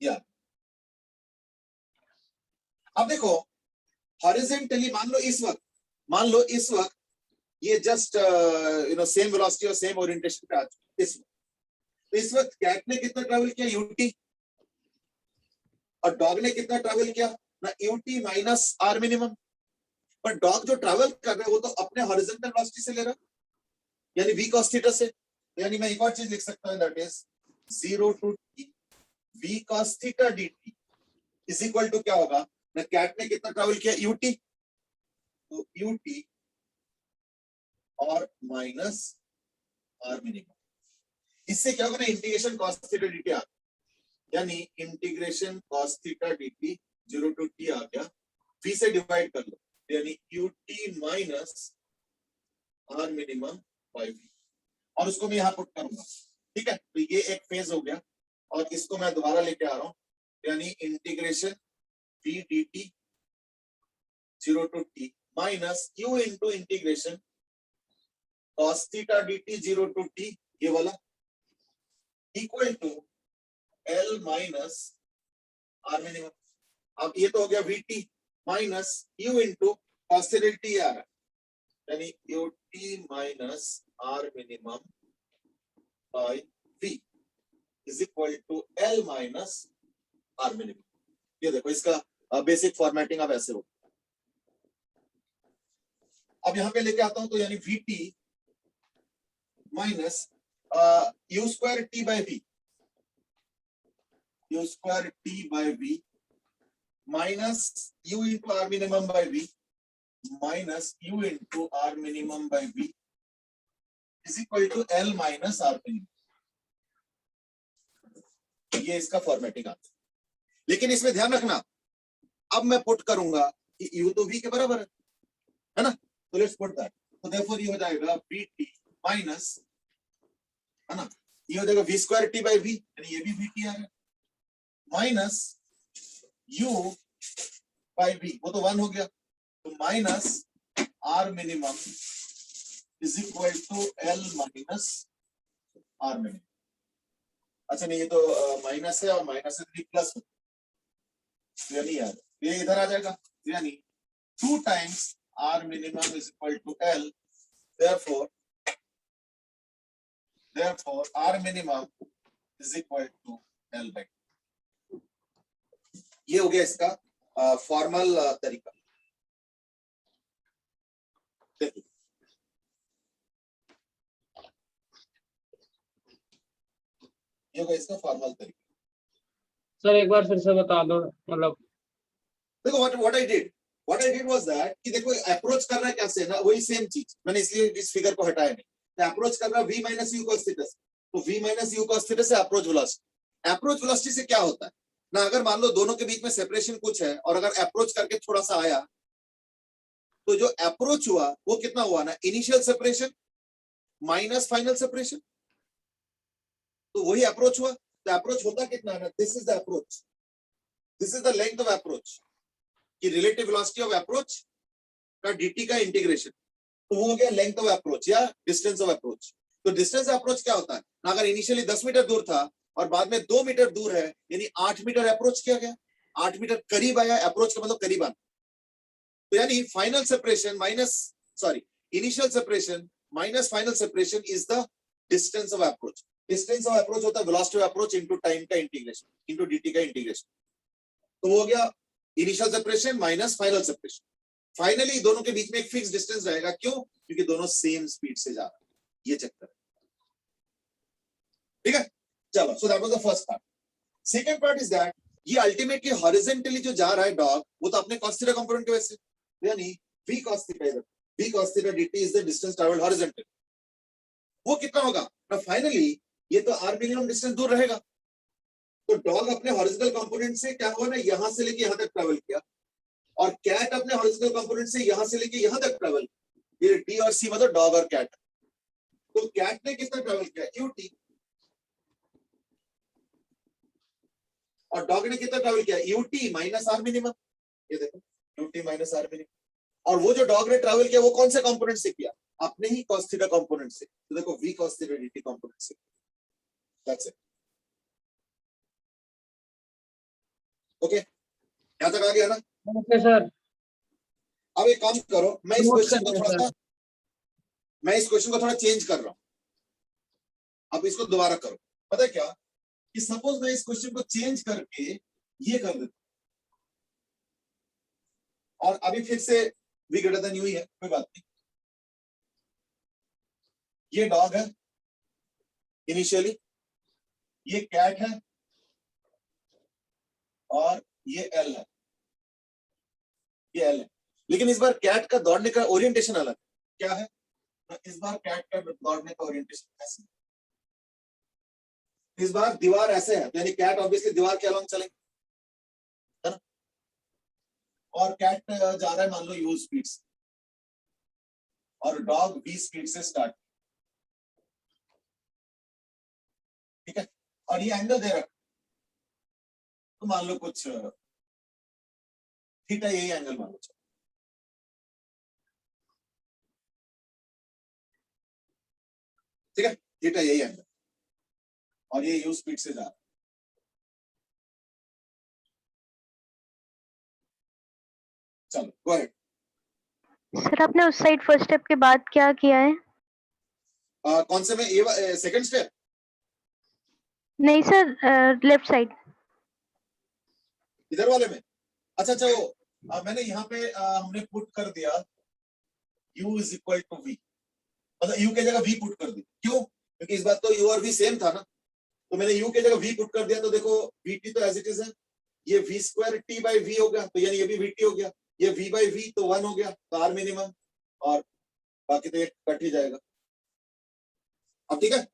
या अब देखो हॉरिजॉन्टली मान लो इस वक्त ये जस्ट सेम वेलोसिटी और सेम ओरिएंटेशन पे आ चुके इस वक्त। तो इस वक्त कैट ने कितना ट्रैवल किया, यूटी, और डॉग ने कितना ट्रैवल किया ना, यूटी माइनस आर मिनिमम। पर डॉग जो ट्रैवल कर रहा है वो तो अपने हॉरिजॉन्टल वेलोसिटी से ले रहा है, यानी v cos थीटा से, यानी मैं एक और चीज लिख सकता हूं, that is 0 to t v cos theta dt is equal to क्या होगा ना, कैट ने कितना ट्रैवल किया, यूटी, तो यूटी और माइनस आर मिनिमम। इससे क्या होगा ना, इंटीग्रेशन cos थीटा dt आ, यानी integration cos theta dt 0 to t आ गया, v से डिवाइड कर लो, यानी ut minus r minimum by v, और उसको मैं यहां पुट करूंगा। ठीक है, तो ये एक फेज हो गया, और इसको मैं दोबारा लेके आ रहा हूं, यानी integration v dt 0 to t minus u into integration cos theta dt 0 to t, ये वाला, equal to l minus r minimum. अब ये तो हो गया vt minus u into cos theta dt आ रहा है, यानी ut minus r minimum by v is equal to l minus r minimum. ये देखो इसका बेसिक फॉर्मेटिंग अब ऐसे हो। अब यहां पे लेके आता हूं, तो यानी vt minus u square t by v, u square t by v minus u into r minimum by v minus u into r minimum by v is equal to L minus r minimum. ये इसका formatting आता है, लेकिन इसमें ध्यान रखना, अब मैं पुट करूंगा कि u तो v के बराबर है ना, तो लेट्स पुट दैट. तो देयरफॉर ये हो जाएगा vt माइनस, है ना, ये हो जाएगा v square t by v, यानी ये भी vt आ रहा है, माइनस u बाई v, वो तो 1 हो गया, तो minus r minimum is equal to L minus r minimum. अच्छा नहीं, ये तो माइनस है और माइनस है तो प्लस हो, यानी यार ये इधर आ जाएगा, यानी 2 times r minimum is equal to L, therefore r minimum is equal to L by 2. ये हो गया इसका फॉर्मल तरीका. देखिए ये होगा इसका फॉर्मल तरीका. सर एक बार फिर से बता दो, मतलब देखो what I did was that कि देखो अप्रोच कर रहा है कैसे ना, वही सेम चीज मैंने इसलिए इस फिगर को हटाया नहीं. अप्रोच कर रहा है v minus u cos theta से, तो v minus u cos theta से अप्रोच वेलोसिटी से क्या होता है ना, अगर मान लो दोनों के बीच में सेपरेशन कुछ है और अगर अप्रोच करके थोड़ा सा आया, तो जो अप्रोच हुआ वो कितना हुआ ना, initial separation minus final separation, तो वही अप्रोच हुआ. तो अप्रोच होता कितना है ना, this is the approach, this is the length of approach, कि रिलेटिव वेलोसिटी ऑफ अप्रोच का dt का इंटीग्रेशन, तो वो हो गया लेंथ ऑफ अप्रोच या डिस्टेंस ऑफ अप्रोच. तो डिस्टेंस ऑफ अप्रोच क्या होता है ना, अगर इनिशियली 10 मीटर दूर था और बाद में 2 मीटर दूर है, यानी 8 मीटर अप्रोच किया गया, 8 मीटर करीब आया, अप्रोच का मतलब करीब आना. तो यानी final separation minus, sorry, initial separation minus final separation is the distance of approach. Distance of approach होता है velocity of approach into time का इंटीग्रेशन इनटू dt का इंटीग्रेशन. तो वो हो गया initial separation minus final separation. Finally दोनों के बीच में एक फिक्स डिस्टेंस रहेगा, क्यों, क्योंकि दोनों सेम स्पीड से जा रहे हैं, ये चक्कर है. ठीक है, चलो. So that was the first part. Second part is that ये अल्टीमेटली हॉरिजॉन्टली जो जा रहा है डॉग, वो तो अपने cos थीटा कंपोनेंट की वजह से, यानी v cos थीटा इधर, v cos theta dt is the distance travelled horizontally. वो कितना होगा ना, फाइनली ये तो r मिनिमम डिस्टेंस दूर रहेगा, तो डॉग अपने हॉरिजॉन्टल कंपोनेंट से क्या हुआ ना, यहां से लेके यहां तक ट्रैवल किया, और कैट अपने हॉरिजॉन्टल कंपोनेंट से यहां से लेके यहां तक ट्रैवल. ये d और c मतलब डॉग और कैट. तो कैट ने कितना ट्रैवल किया, ut, और डॉग ने कितना ट्रैवल किया, ut माइनस r मिनिमम. ये देखो ut माइनस r मिनिमम. और वो जो डॉग ने ट्रैवल किया वो कौन से कंपोनेंट से किया, अपने ही cos थीटा कंपोनेंट से. तो देखो v cos theta dt component से. That's it. ओके, यहां तक आ गया ना. Okay sir. अब एक काम करो, मैं इस Note क्वेश्चन को कर थोड़ा लें, सा, मैं इस क्वेश्चन को थोड़ा चेंज कर रहा हूं. अब इसको दोबारा करो. पता है क्या, कि सपोज मैं इस क्वेश्चन को चेंज करके ये कर देता हूं, और अभी फिर से v ग्रेटर देन u ही है, कोई बात नहीं. ये डॉग है इनिशियली, ये कैट है, और ये एल है, ये एल है. लेकिन इस बार कैट का दौड़ने का ओरिएंटेशन अलग क्या है, इस बार कैट का दौड़ने का ओरिएंटेशन ऐसे, इस बार दीवार ऐसे है, यानी कैट ऑब्वियसली दीवार के अलोंग चलेंगे, है ना. और कैट जा रहा है मान लो u स्पीड से, और डॉग v स्पीड से स्टार्ट. ठीक है, और ये एंगल दे रखा, तो मान लो कुछ थीटा, यही एंगल मान लो. ठीक है, थीटा यही एंगल, और ये u स्पीड से जा रहा है. चलो गो अहेड. सर आपने उस साइड फर्स्ट स्टेप के बाद क्या किया है? कौन से में, ये सेकंड स्टेप, नहीं सर, लेफ्ट साइड. इधर वाले में. अच्छा अच्छा, वो मैंने यहाँ पे हमने पुट कर दिया u is equal to v, मतलब u की जगह v पुट कर दी. क्यों, क्योंकि इस बात तो u और v सेम था ना, तो मैंने u की जगह v पुट कर दिया. तो देखो vt तो एज इट इज है, ये v square t by v हो गया, तो यानी ये भी vt हो गया, ये v बाई v तो 1 हो गया, तो r मिनिमम, और बाकी तो एक कट ही जाएगा। अब ठीक है,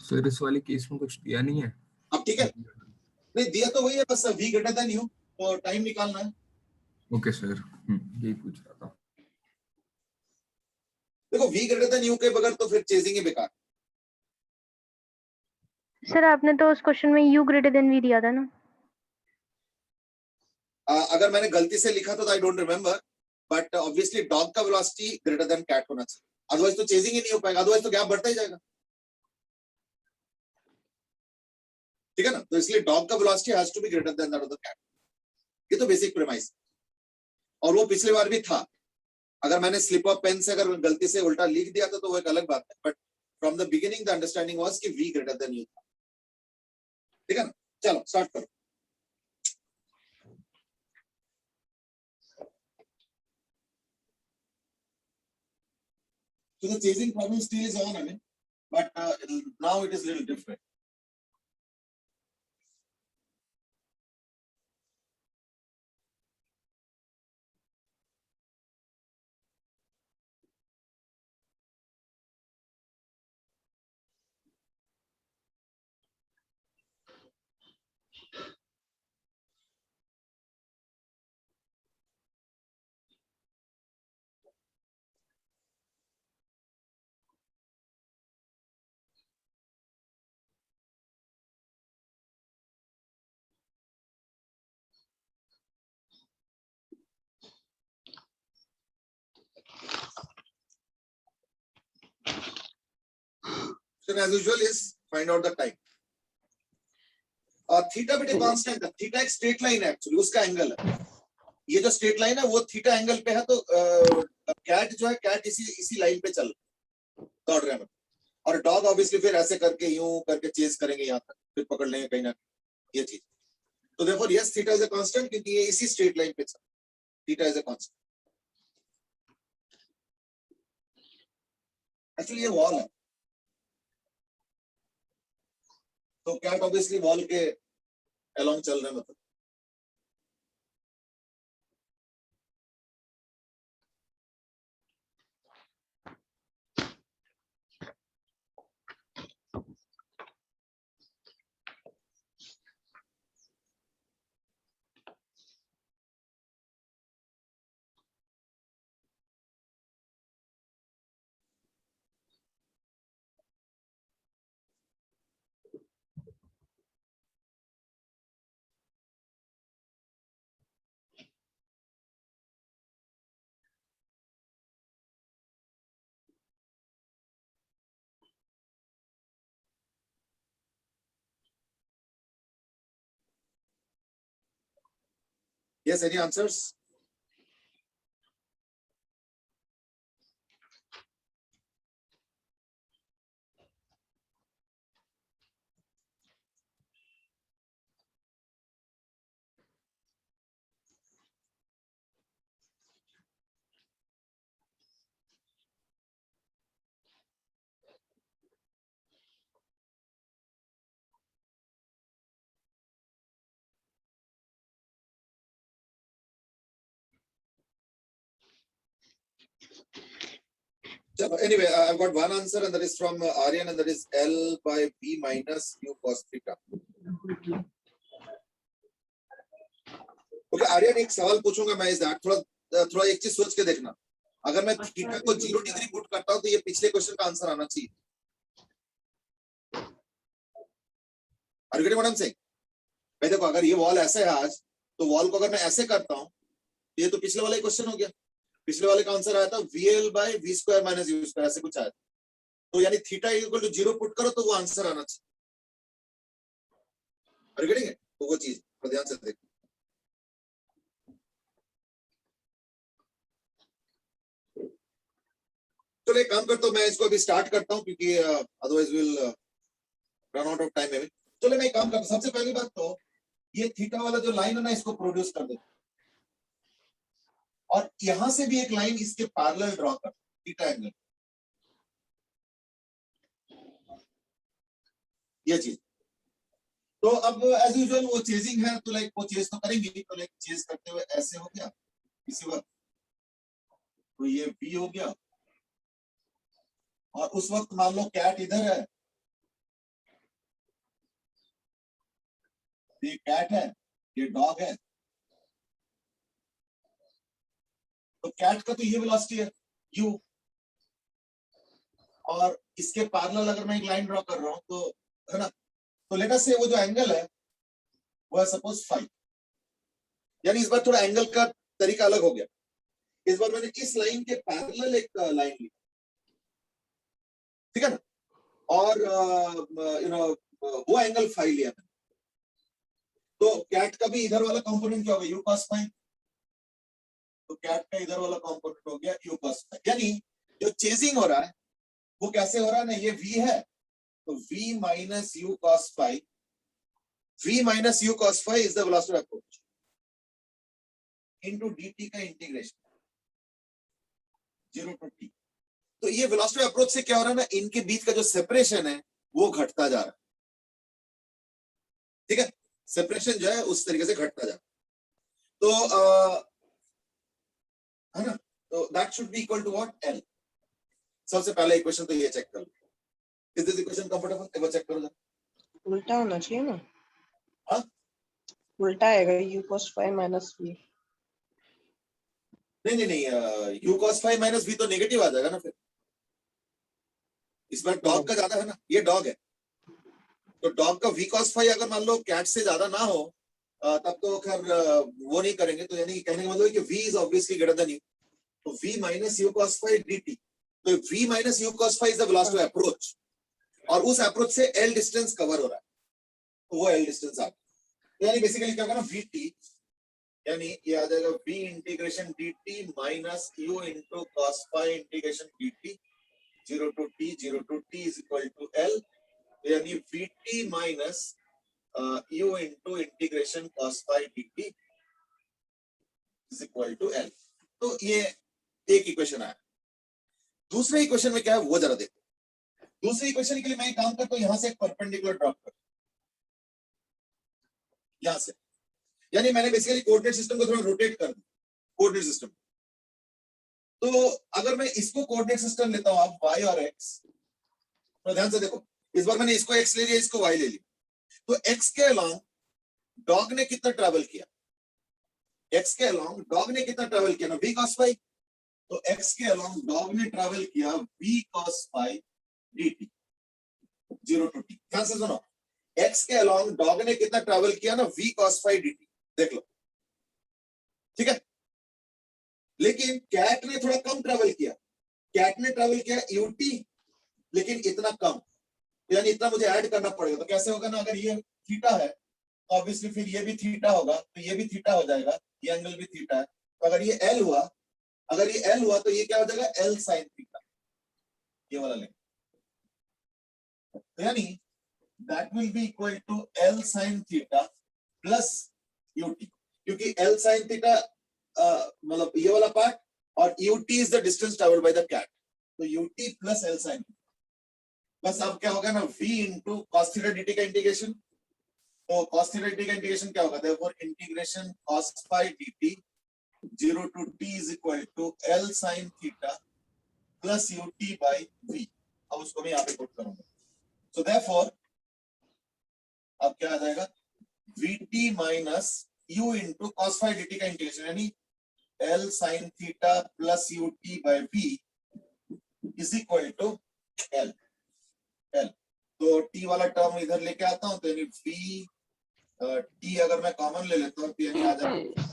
सर इस वाले केस में कुछ दिया नहीं है। अब ठीक है, नहीं दिया तो वही है, बस v ग्रेटर देन u, तो टाइम निकालना है। ओके सर, यही पूछ रहा था। देखो v ग्रेटर देन u के बगैर तो फिर चेजिंग ही बेकार। सर आपने तो उस क्वेश्चन में u ग्रेटर देन v दिया था ना। अगर मैंने गलती से लिखा तो I don't remember, but obviously dog का वेलोसिटी ग्रेटर देन कैट होना चाहिए, अदरवाइज तो चेजिंग ही नहीं हो पाएगा, अदरवाइज तो गैप बढ़ता ही जाएगा, ठीक है ना। तो इसलिए डॉग का velocity has to be greater than that of the cat, ये तो बेसिक प्रीमाइस, और वो पिछली बार भी था। अगर मैंने स्लिप ऑफ पेन से अगर गलती से उल्टा लिख दिया था तो वो एक अलग बात है, but from the beginning the understanding was कि v ग्रेटर देन u था, ठीक है ना। चलो स्टार्ट करो। So the chasing problem still is on, I mean, but now it is little different. So as usual is find out the time. Theta बेटे constant है, theta एक straight line है एक्चुअली, उसका एंगल है, ये जो straight line है वो थीटा एंगल पे है, तो कैट जो है कैट इसी लाइन पे चल दौड़ रहे हैं, और डॉग ऑब्वियसली फिर ऐसे करके यूं करके चेज करेंगे यहाँ तक, फिर पकड़ लेंगे कहीं ना ये चीज। तो देखो yes theta is a constant क्योंकि ये इसी स्ट्रेट लाइन पे चल, theta is a constant. Actually ये वॉल है, तो कैट ऑब्वियसली वॉल के अलोंग चल रहे हैं, मतलब yes, any answers? Anyway, I've got one answer and that is from Aryan, and that is L by B minus U cos theta. Okay, Aryan, एक सवाल पूछूंगा मैं, इस थोड़ा एक चीज सोच के देखना, अगर मैं थीटा को 0 डिग्री पुट करता हूं तो ये पिछले क्वेश्चन का आंसर आना चाहिए। Are you getting what I'm saying? भाई देखो, अगर ये वॉल ऐसे है आज, तो वॉल को अगर मैं ऐसे करता हूं, ये तो पिछले वाला ही क्वेश्चन हो गया, पिछले वाले का आंसर आया था VL by V square minus U square, ऐसे कुछ आया था, तो यानी थीटा इक्वल टू 0 पुट करो तो वो आंसर आना चाहिए। Are you getting it? तो वो चीज को ध्यान से देखो। चलो एक काम करता हूं, मैं इसको अभी स्टार्ट करता हूं क्योंकि otherwise will run out of time. चलो मैं एक काम करता हूं, सबसे पहली बात तो ये थीटा वाला जो लाइन है ना, इसको प्रोड्यूस कर दो, और यहां से भी एक लाइन इसके पैरेलल ड्रॉ कर, थीटा एंगल, ये चीज। तो अब एज यूजुअल वो चेजिंग है, तो लाइक वो चेज तो करेंगे, तो लाइक चेज करते हुए ऐसे हो गया इसी वक्त, तो ये बी हो गया, और उस वक्त मान लो कैट इधर है, ये कैट है, ये डॉग है, तो कैट का तो ये वेलोसिटी है u, और इसके पैरेलल अगर मैं एक लाइन ड्रॉ कर रहा हूं तो, है ना, तो लेट अस से वो जो एंगल है वो है सपोज फाइव, यानी इस बार थोड़ा एंगल का तरीका अलग हो गया, इस बार मैंने इस लाइन के पैरेलल एक लाइन ली, ठीक है ना, और यू नो वो एंगल फाइव लिया मैंने, तो कैट का भी इधर वाला कंपोनेंट क्या होगा, u cos फाइव, तो कैट का इधर वाला कंपोनेंट हो गया u cos फाइव, यानी जो चेजिंग हो रहा है वो कैसे हो रहा है ना, ये v है, तो v minus u cos five, v minus u cos five is the velocity of approach into dt का इंटीग्रेशन 0 to t, तो ये वेलोसिटी ऑफ अप्रोच से क्या हो रहा है ना, इनके बीच का जो सेपरेशन है वो घटता जा रहा है, ठीक है, सेपरेशन जो है उस तरीके से घटता जा रहा है, तो है ना, तो that should be equal to what, l। सबसे पहला इक्वेशन तो ये चेक कर लो, इज दिस इक्वेशन कंफर्टेबल, एक बार चेक करो जरा, उल्टा होना चाहिए ना, हाँ उल्टा आएगा u cos 5 minus v। नहीं, u cos 5 माइनस v तो नेगेटिव आ जाएगा ना फिर, इस बार डॉग का ज्यादा है ना, ये डॉग है, तो डॉग का v cos 5 अगर मान लो कैट से ज्यादा ना हो तब तो खैर वो नहीं करेंगे, तो यानी कहने का मतलब है कि v is obviously greater than u, तो v minus u cos 5 dt, तो v minus u cos 5 is the velocity of approach, और उस अप्रोच से l डिस्टेंस कवर हो रहा है, तो वो l डिस्टेंस आ गया, यानी बेसिकली क्या होगा ना, vt यानी ये आ जाएगा v integration dt minus u into cos 5 integration dt 0 to t is equal to l, यानी vt minus u into integration cos 5 dt is equal to l। तो ये एक इक्वेशन आया। दूसरे इक्वेशन में क्या है वो जरा देखो, दूसरे इक्वेशन के लिए मैं एक काम करता हूं, यहां से एक परपेंडिकुलर ड्रॉप कर, यहां से, यानी मैंने बेसिकली कोऑर्डिनेट सिस्टम को थोड़ा रोटेट कर दिया, कोऑर्डिनेट सिस्टम, तो अगर मैं इसको कोऑर्डिनेट सिस्टम लेता हूं आप y और x, तो ध्यान से देखो, इस बार मैंने इसको x ले लिया, इसको y ले लिया, तो x के अलोंग डॉग ने कितना ट्रैवल किया, x के अलोंग डॉग ने कितना ट्रैवल किया ना, v cos 5, तो x के अलोंग डॉग ने ट्रैवल किया v cos 5 dt 0 to t। ध्यान से सुनो, x के अलोंग डॉग ने कितना ट्रैवल किया ना, v cos 5 dt, देख लो, ठीक है, लेकिन कैट ने थोड़ा कम ट्रैवल किया, कैट ने ट्रैवल किया ut, लेकिन इतना कम, यानी इतना मुझे ऐड करना पड़ेगा, तो कैसे होगा ना, अगर ये थीटा है तो ऑब्वियसली फिर ये भी थीटा होगा, तो ये भी थीटा हो जाएगा, ये एंगल भी थीटा है, तो अगर ये l हुआ, अगर ये l हुआ तो ये क्या हो जाएगा, l sin थीटा, ये वाला लेंगे, तो यानी that will be equal to l sin theta plus ut, क्योंकि l sin थीटा मतलब ये वाला पार्ट, और ut is the distance travelled by the cat, तो ut प्लस l sin, बस अब क्या होगा ना, v into cos theta dt का इंटीग्रेशन, तो cos थीटा dt का इंटीग्रेशन क्या होगा, therefore integration cos phi dt 0 to t is equal to l sin theta plus ut by v। अब उसको मैं यहाँ पे पुट करूंगा, so therefore अब क्या आ जाएगा, vt minus u into cos phi dt का इंटीग्रेशन, यानी l sin theta plus ut by v is equal to l। तो t वाला टर्म इधर लेके आता हूं, तो यानी v t अगर मैं कॉमन ले लेता हूं तो यानी आ जाएगा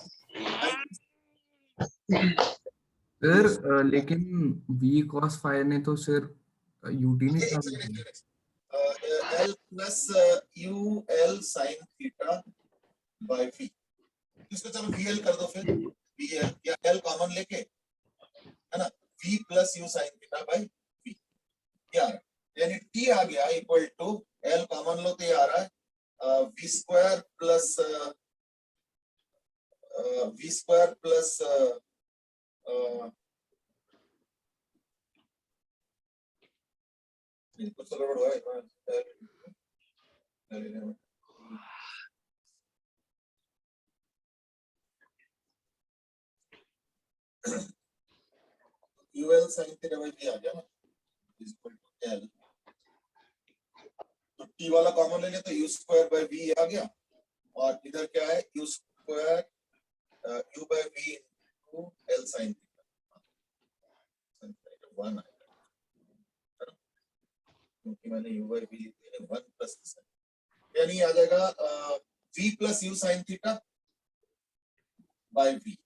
सर लेकिन v cos 5 ने तो सर ut नहीं ट्रैवल किया, l plus u l sin theta by v, इसको चलो vl कर दो फिर, vl या l कॉमन लेके, है ना, v plus u sin theta by v, क्या आ रहा है, यानी t आ गया इक्वल टू l कॉमन लो तो ये आ रहा है v स्क्वायर प्लस कुछ गड़बड़ हुआ है, UL sine theta by V आ गया ना, इज इक्वल टू एल, तो टी वाला कॉमन ले लिया तो यू स्क्वायर बाई वी आ गया, और इधर क्या है U square U by V into L sine theta, sine theta 1 आएगा क्योंकि मैंने यू बाई वी लिखी है 1 प्लस साइन, यानी आ जाएगा v plus u sine theta by v,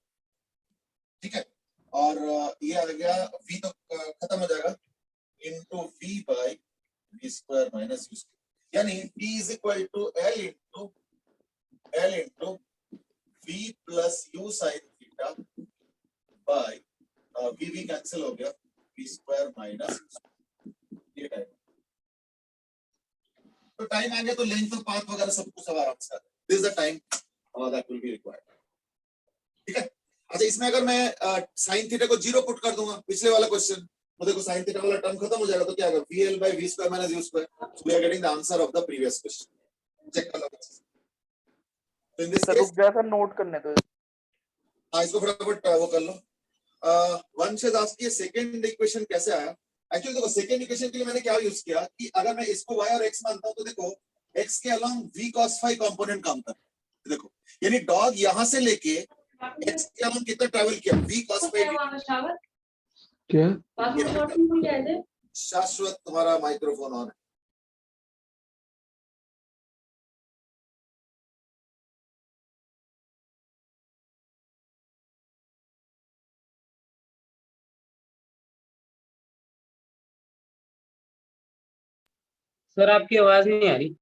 ठीक है। और ये आ गया v तो खत्म हो जाएगा into v by v square minus u square, यानी t is equal to l into v plus u sine theta by v cancel हो गया v स्क्वायर माइनस ये टाइम, तो टाइम आ गया तो लेंथ ऑफ पाथ वगैरह सब कुछ अब आराम से, this is the time that will be required, ठीक है। अच्छा, इसमें अगर मैं साइन थीटा को 0 पुट कर दूंगा पिछले वाला क्वेश्चन, तो देखो साइन थीटा वाला टर्म खत्म हो जाएगा, तो क्या आएगा vl by v square minus u square, so we are getting the answer of the previous question, check कर लो। तो इन दिस सर रुक जा सर, नोट करने दो। इसको फटाफट वो कर लो। वंश has asked ये सेकंड इक्वेशन कैसे आया। एक्चुअली देखो सेकंड इक्वेशन के लिए मैंने क्या यूज किया कि अगर मैं इसको y और x मानता हूं तो देखो x के along v cos phi component काम करता है, देखो यानी डॉग यहां से लेके x के अलोंग कितना ट्रैवल किया v cos phi, क्या शाश्वत तुम्हारा माइक्रोफोन ऑन है। सर आपकी आवाज नहीं आ रही।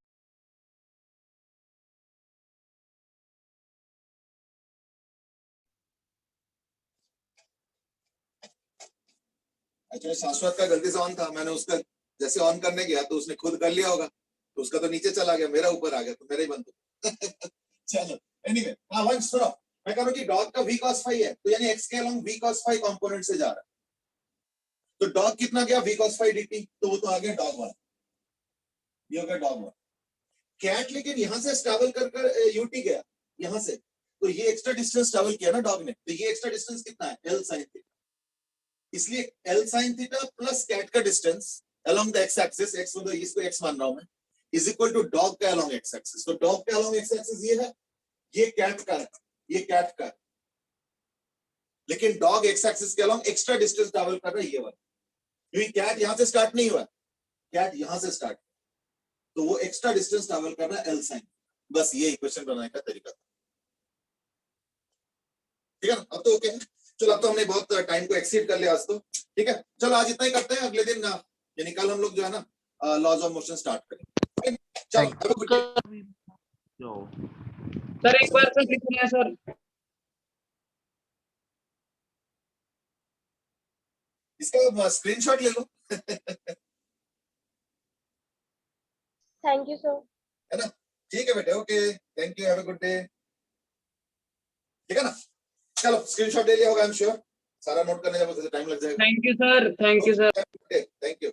एक्चुअली शाश्वत का गलती से ऑन था, मैंने उसका जैसे ऑन करने गया तो उसने खुद कर लिया होगा, तो उसका तो नीचे चला गया, मेरा ऊपर आ गया, तो मेरा ही बंद हो चलो एनीवे, हाँ वंश सुनो, मैं कह रहा हूं कि डॉग का v cos phi है, तो यानी x के along v cos phi component से जा रहा है, तो डॉग कितना गया v cos phi dt, तो वो तो आ गया डॉग 1, ये हो गया डॉग 1। कैट लेकिन यहां से ट्रैवल कर ut गया यहां से, तो ये एक्स्ट्रा डिस्टेंस ट्रैवल किया ना डॉग ने, तो ये एक्स्ट्रा डिस्टेंस कितना है l sin थीटा, इसलिए l sin theta plus cat का distance along the x axis, x मतलब इसको x मान रहा हूं मैं, इज इक्वल टू डॉग का अलोंग x एक्सिस, तो डॉग का अलोंग x एक्सिस ये है, ये कैट का है, ये कैट का है, लेकिन डॉग x एक्सिस के अलोंग एक्स्ट्रा डिस्टेंस ट्रैवल कर रहा है ये वाला, क्योंकि कैट यहां से स्टार्ट नहीं हुआ, कैट यहां से स्टार्ट, तो वो एक्स्ट्रा डिस्टेंस ट्रैवल कर रहा है l sin, बस ये इक्वेशन बनाने का तरीका था, ठीक है ना। अब तो ओके है, चलो अब तो हमने बहुत टाइम को एक्सीड कर लिया आज तो, ठीक है। चलो आज इतना ही करते हैं, अगले दिन यानी कल हम लोग जो है ना लॉज ऑफ मोशन स्टार्ट करेंगे। चलो have a good day। Sir एक बार से लिख लिया सर। इसका स्क्रीनशॉट ले लो थैंक यू सर। है ना, ठीक है बेटे, okay thank you, have a good day, ठीक है ना। चलो स्क्रीनशॉट ले लिया होगा आई एम श्योर, सारा नोट करने में टाइम लग जाएगा। Thank you sir, thank you sir. Thank you.